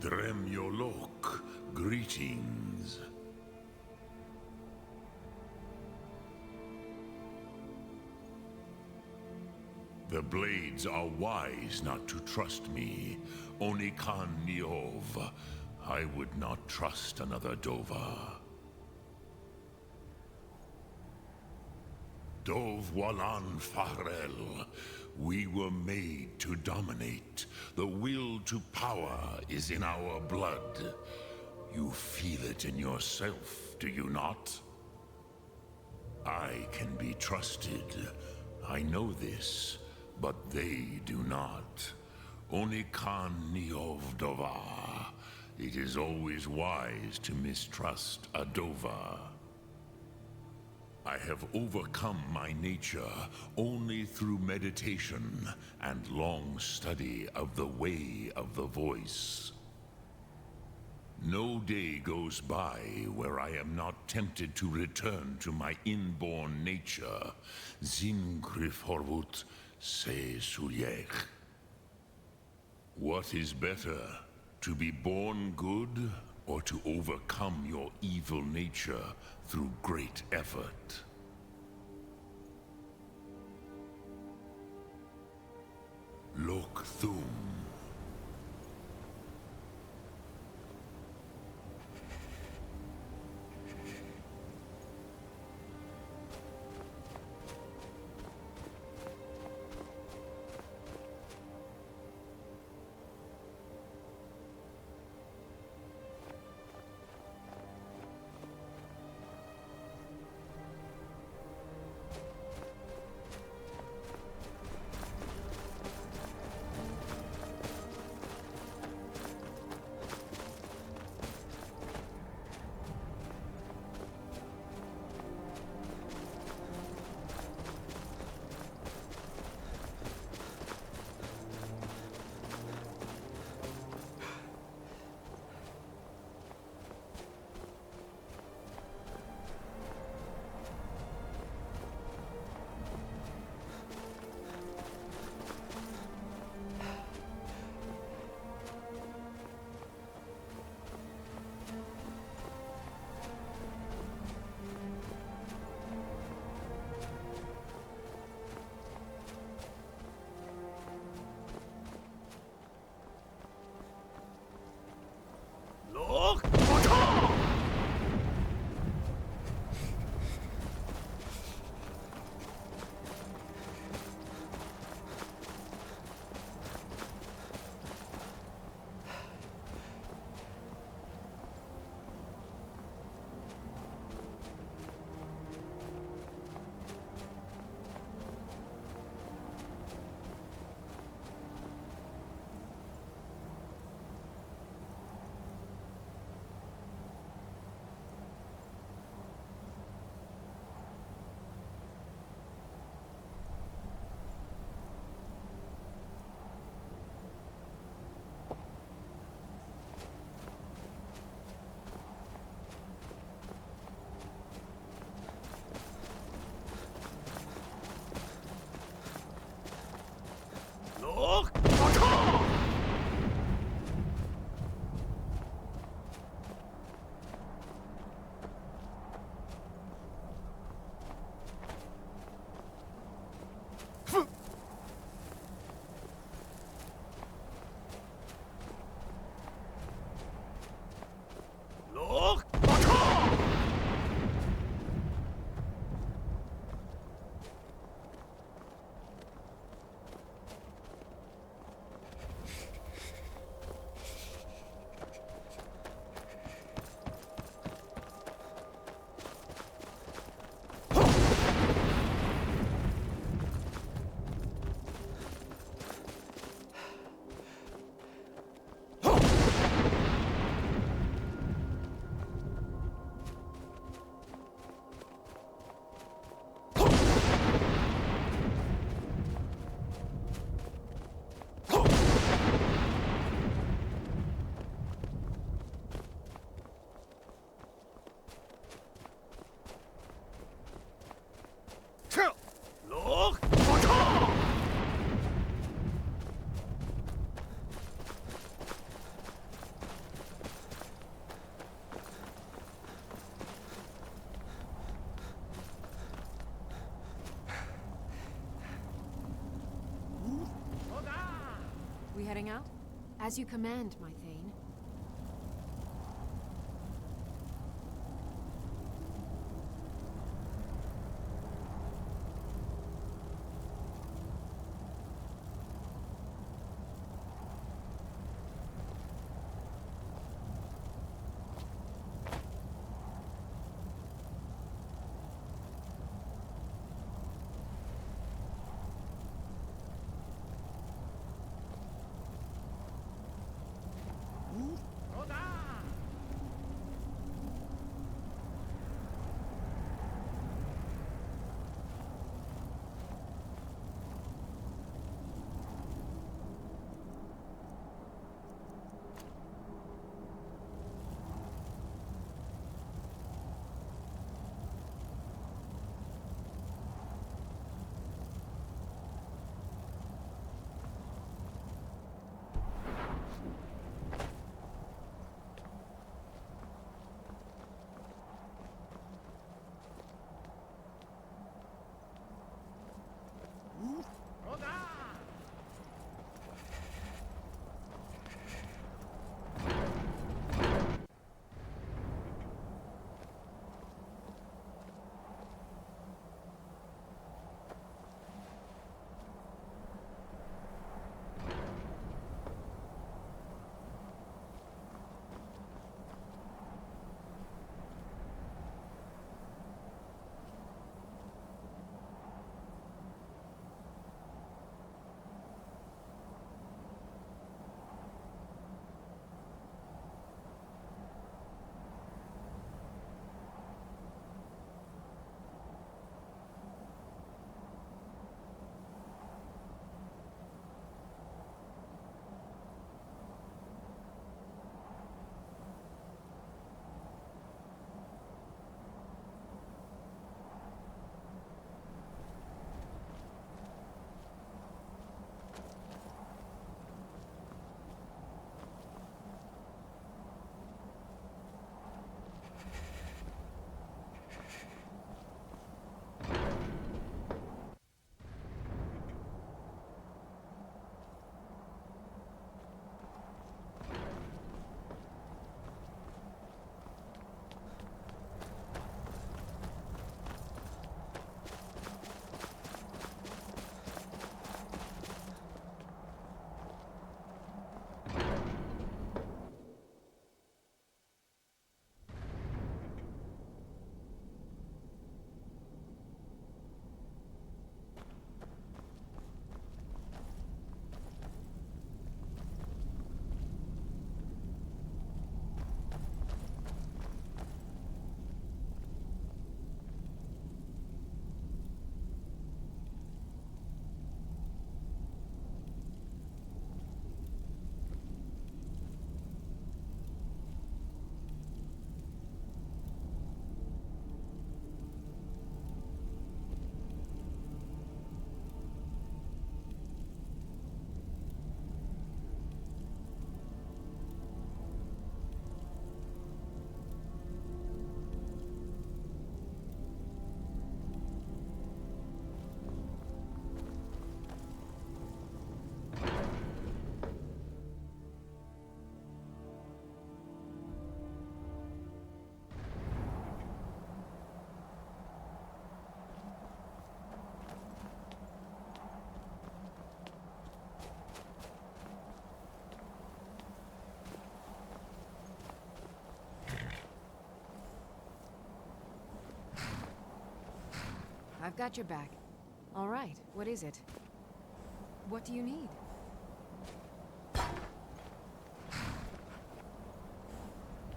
Dremyolok, greetings. The Blades are wise not to trust me. Onikan Niov. I would not trust another Dova. Dov Walan Farel. We were made to dominate. The will to power is in our blood. You feel it in yourself, do you not? I can be trusted. I know this, but they do not. Onikan Niov Dova. It is always wise to mistrust a Dova. I have overcome my nature only through meditation and long study of the way of the voice. No day goes by where I am not tempted to return to my inborn nature. Zingriforvut se sulyech. What is better, to be born good or to overcome your evil nature through great effort? Lok Thum. heading out? As you command, my Thane. I've got your back. All right, what is it? What do you need?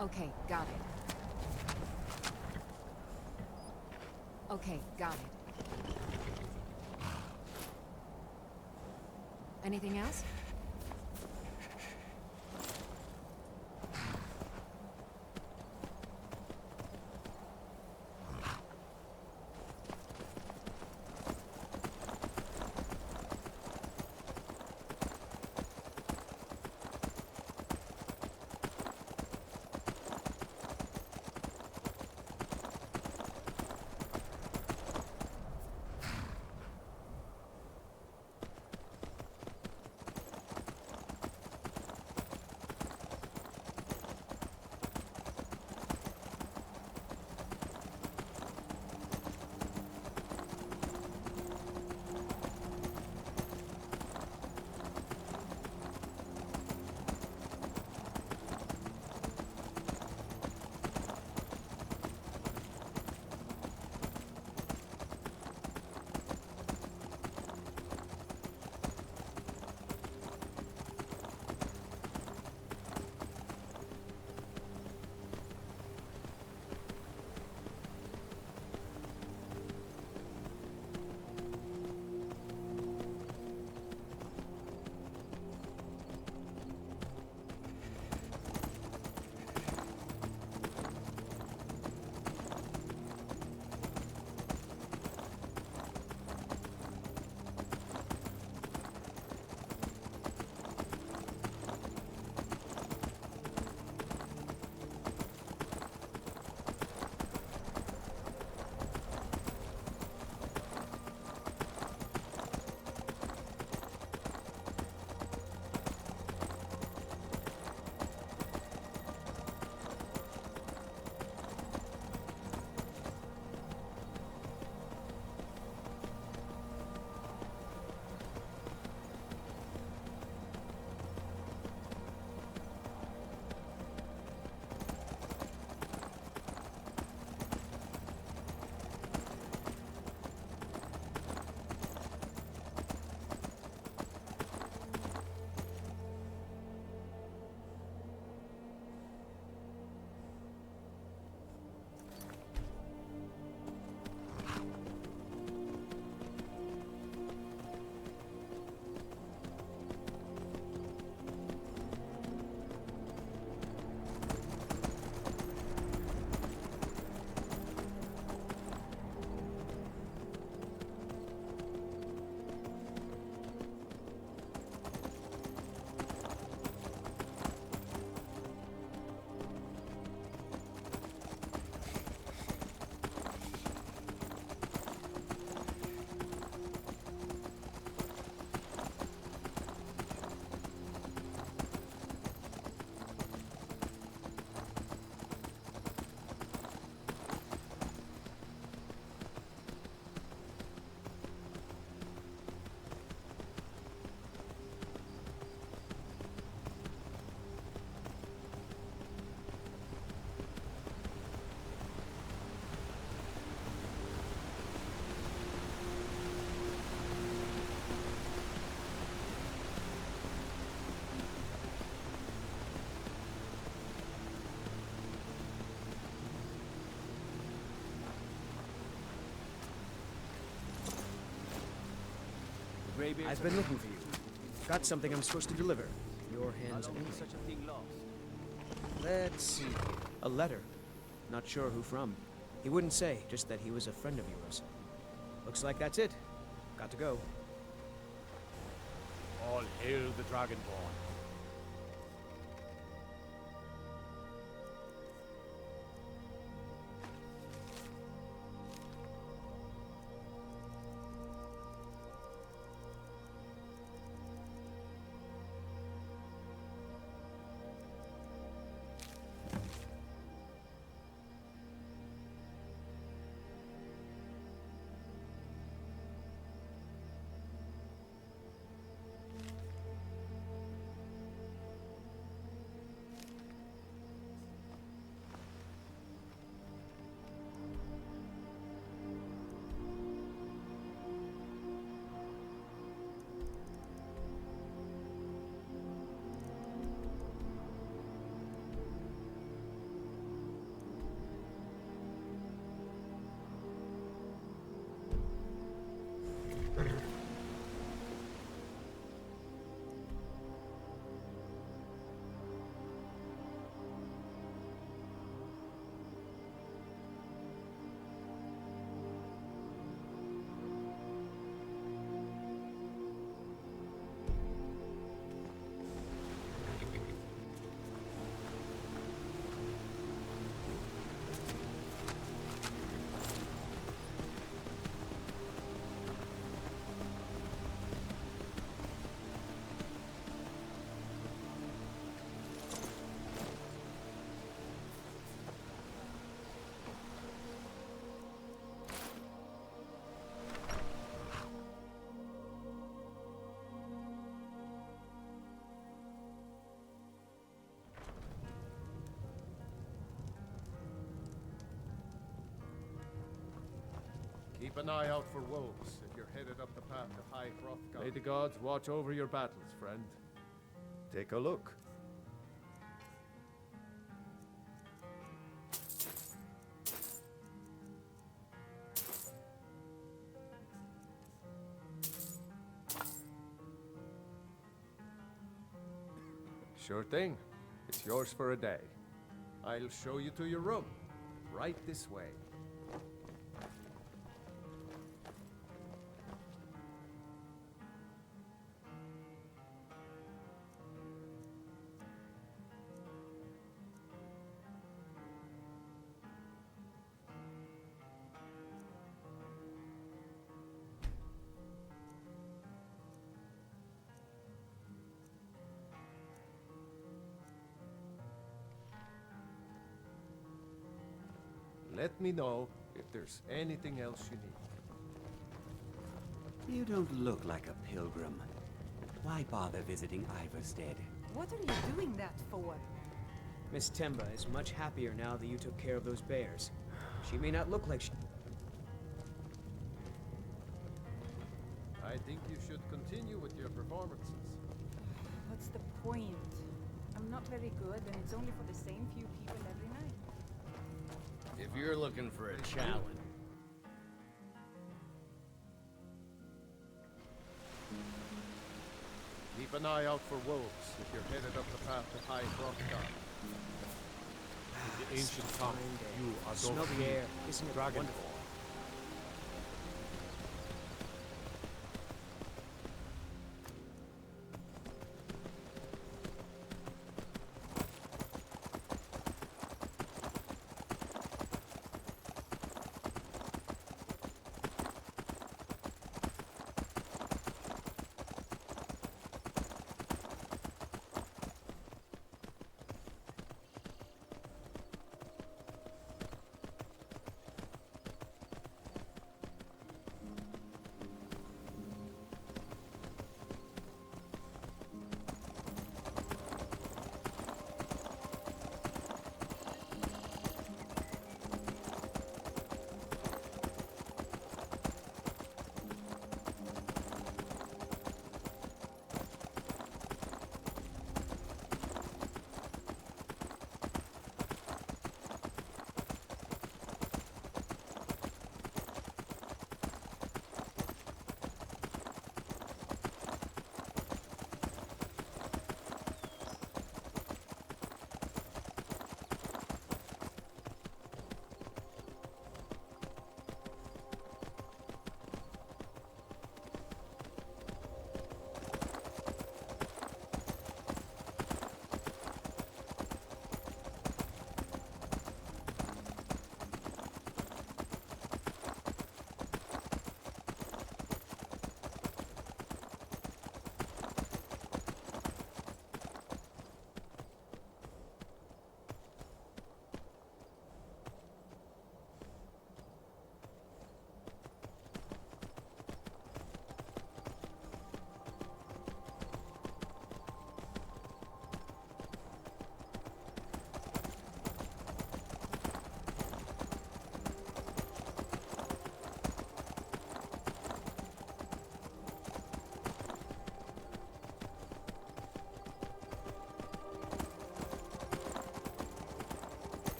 Okay, got it. Okay, got it. Anything else? I've been looking for you. Got something I'm supposed to deliver. Your hands How long only. is such a thing lost? Let's see here. A letter. Not sure who from. He wouldn't say, just that he was a friend of yours. Looks like that's it. Got to go. All hail the Dragonborn. Keep an eye out for wolves if you're headed up the path to High Hrothgar. May the gods watch over your battles, friend. Take a look. Sure thing. It's yours for a day. I'll show you to your room. Right this way. Let me know if there's anything else you need. You don't look like a pilgrim. Why bother visiting Ivarstead? What are you doing that for? Miss Temba is much happier now that you took care of those bears. She may not look like she... I think you should continue with your performances. What's the point? I'm not very good, and it's only for the same few people every night. If you're looking for a challenge... Keep an eye out for wolves if you're headed up the path to High Hrothgar. The ancient tongue, you are Smell the air. Isn't it Dragonborn. wonderful?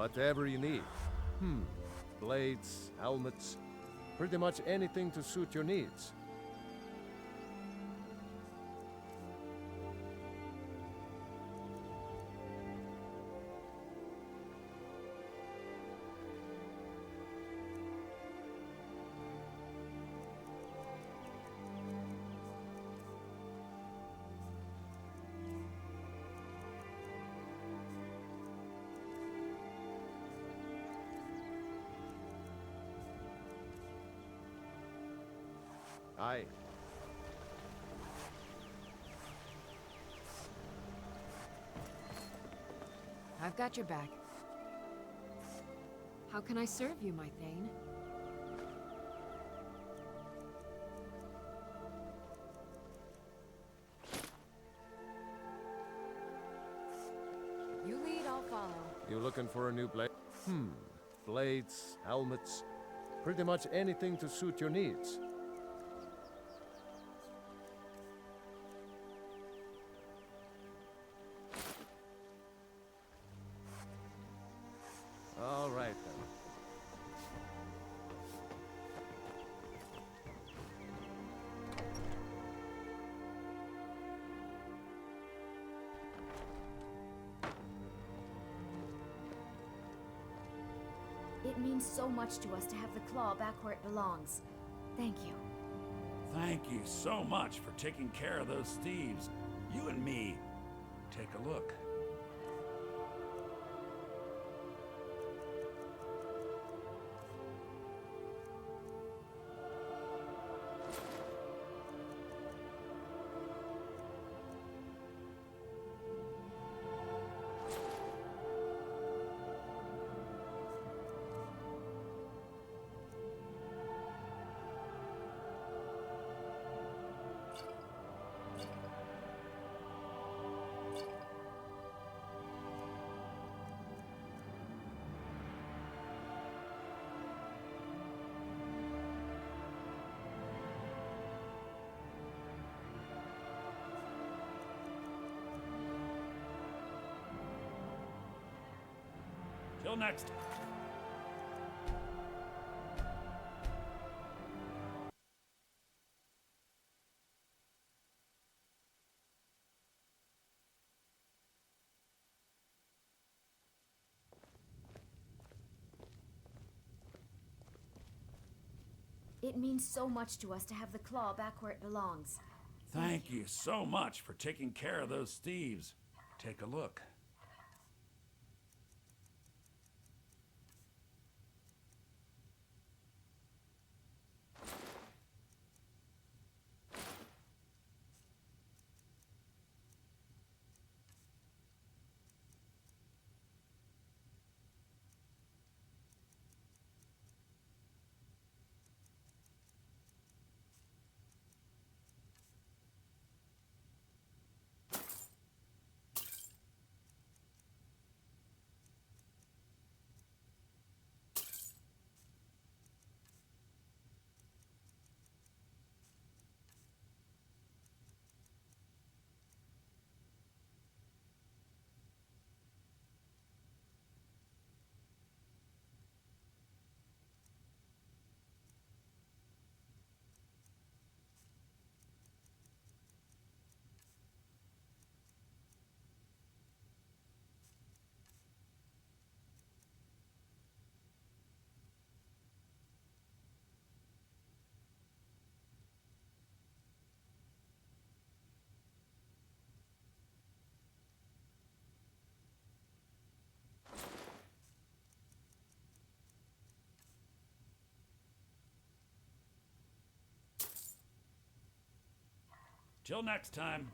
Whatever you need. Blades, helmets, pretty much anything to suit your needs. Aye. I've got your back. How can I serve you, my Thane? You lead, I'll follow. You looking for a new blade? Blades, helmets, pretty much anything to suit your needs. All right, then. It means so much to us to have the claw back where it belongs. Thank you. Thank you so much for taking care of those thieves. You and me. Take a look. Till next time. It means so much to us to have the claw back where it belongs. Thank you so much for taking care of those thieves. Take a look. Till next time.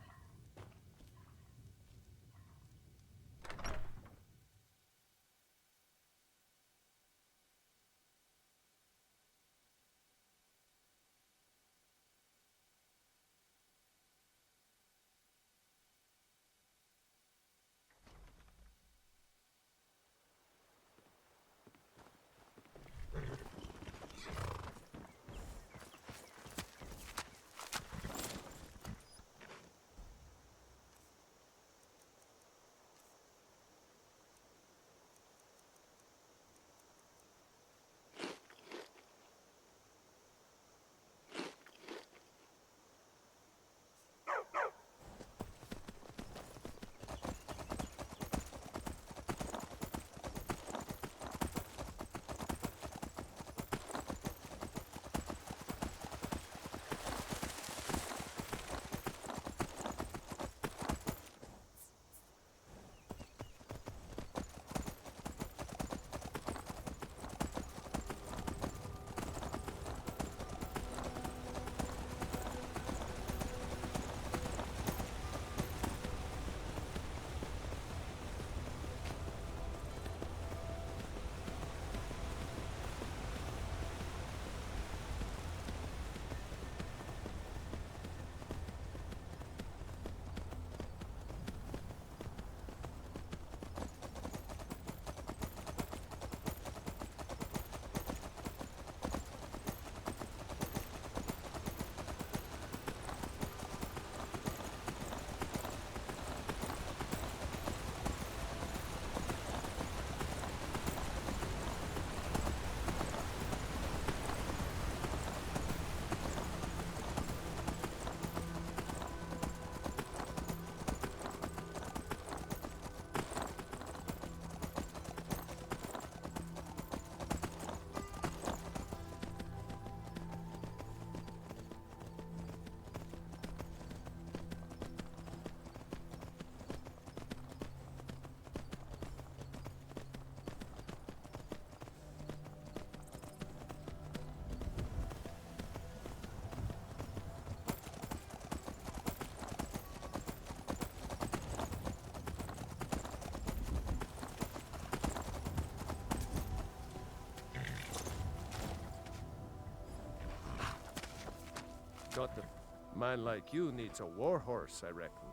man like you needs a warhorse, I reckon.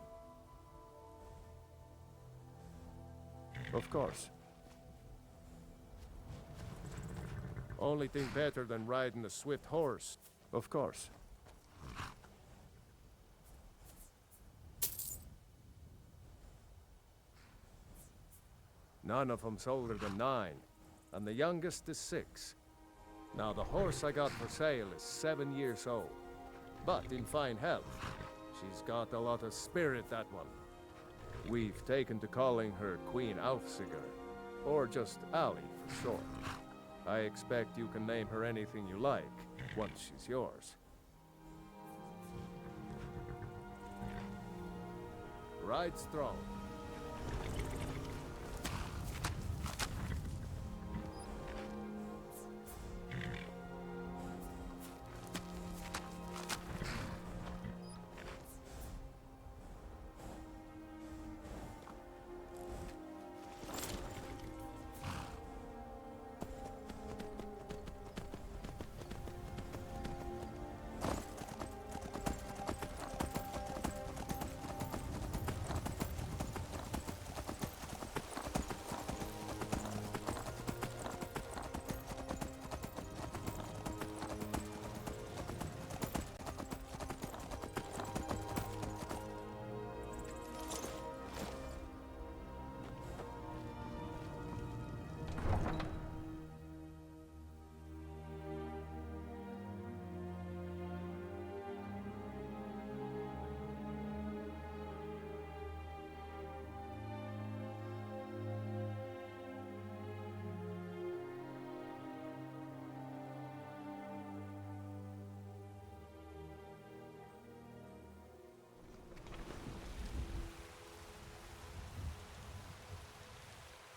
Of course. Only thing better than riding a swift horse, of course. None of them's older than 9, and the youngest is 6. Now the horse I got for sale is 7 years old, but in fine health. She's got a lot of spirit, that one. We've taken to calling her Queen Aufsiger, or just Allie for short. I expect you can name her anything you like, once she's yours. Ride strong.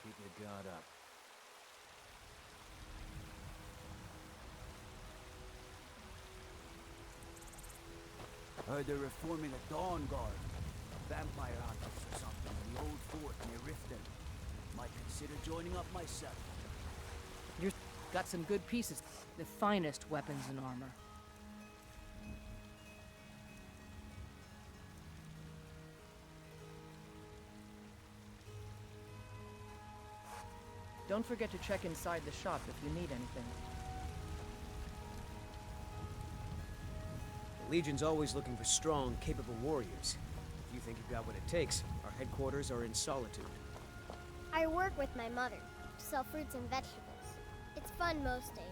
Keep your guard up. Heard they're reforming a Dawn Guard. Vampire hunters or something in the old fort near Riften. Might consider joining up myself. You've got some good pieces. The finest weapons and armor. Don't forget to check inside the shop if you need anything. The Legion's always looking for strong, capable warriors. If you think you've got what it takes, our headquarters are in Solitude. I work with my mother, sell fruits and vegetables. It's fun most days.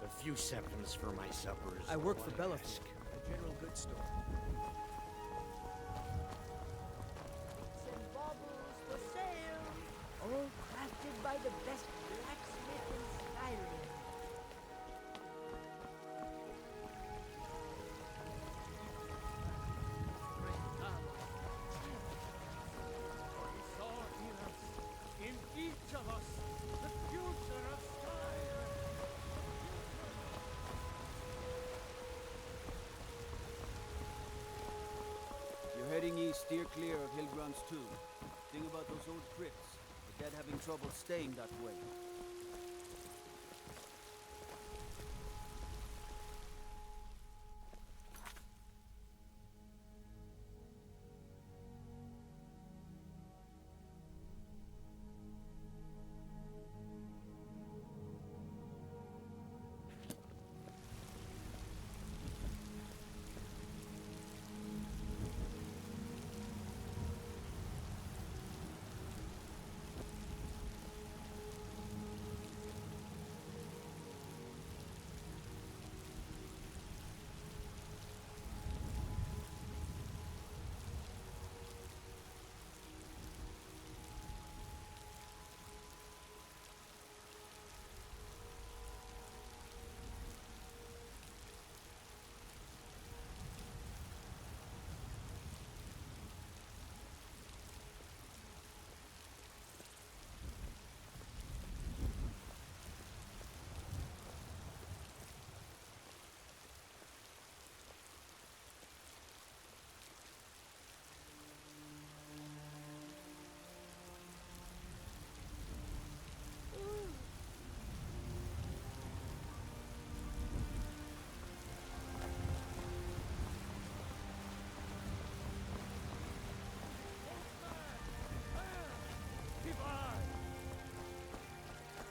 A few seconds for my suppers. I work for Bellafisk, a general goods store. Some baubles for sale, all crafted buy the best blacksmith in Skyrim. He saw in us, in each of us, the future of Skyrim. You're heading east, steer clear of Hilgrun's tomb. Think about those old crypts. The dead having trouble staying that way.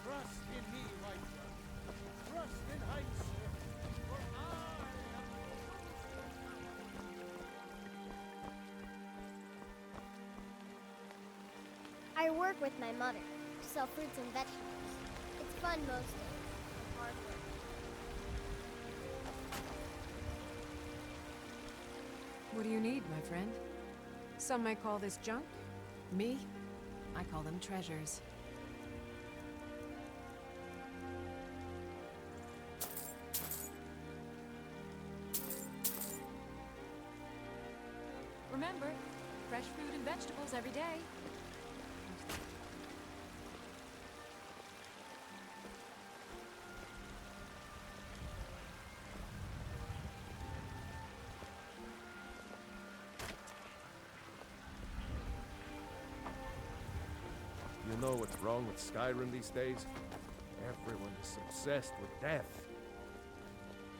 Trust in me, white one. Trust in Heinsohn, for I work with my mother to sell fruits and vegetables. It's fun most days, but hard work. What do you need, my friend? Some might call this junk. Me? I call them treasures. Remember, fresh fruit and vegetables every day. You know what's wrong with Skyrim these days? Everyone is obsessed with death.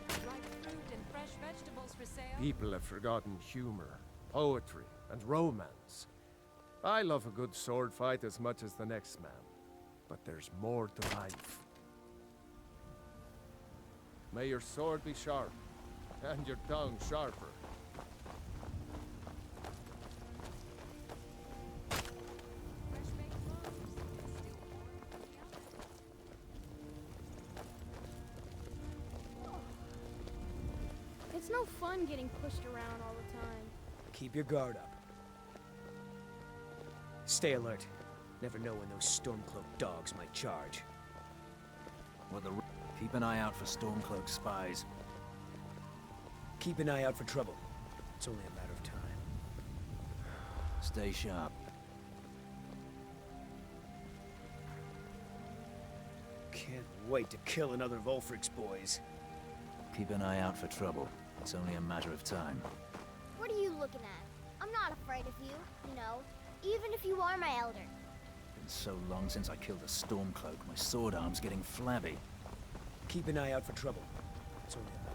Ripe fruit and fresh vegetables for sale. People have forgotten humor, poetry, and romance. I love a good sword fight as much as the next man, but there's more to life. May your sword be sharp, and your tongue sharper. It's no fun getting pushed around all the time. Keep your guard up. Stay alert. Never know when those Stormcloak dogs might charge. Keep an eye out for Stormcloak spies. Keep an eye out for trouble. It's only a matter of time. Stay sharp. Can't wait to kill another of Ulfric's boys. Keep an eye out for trouble. It's only a matter of time. What are you looking at? I'm not afraid of you, you know, even if you are my elder. Been so long since I killed a Stormcloak, my sword arm's getting flabby. Keep an eye out for trouble. It's only a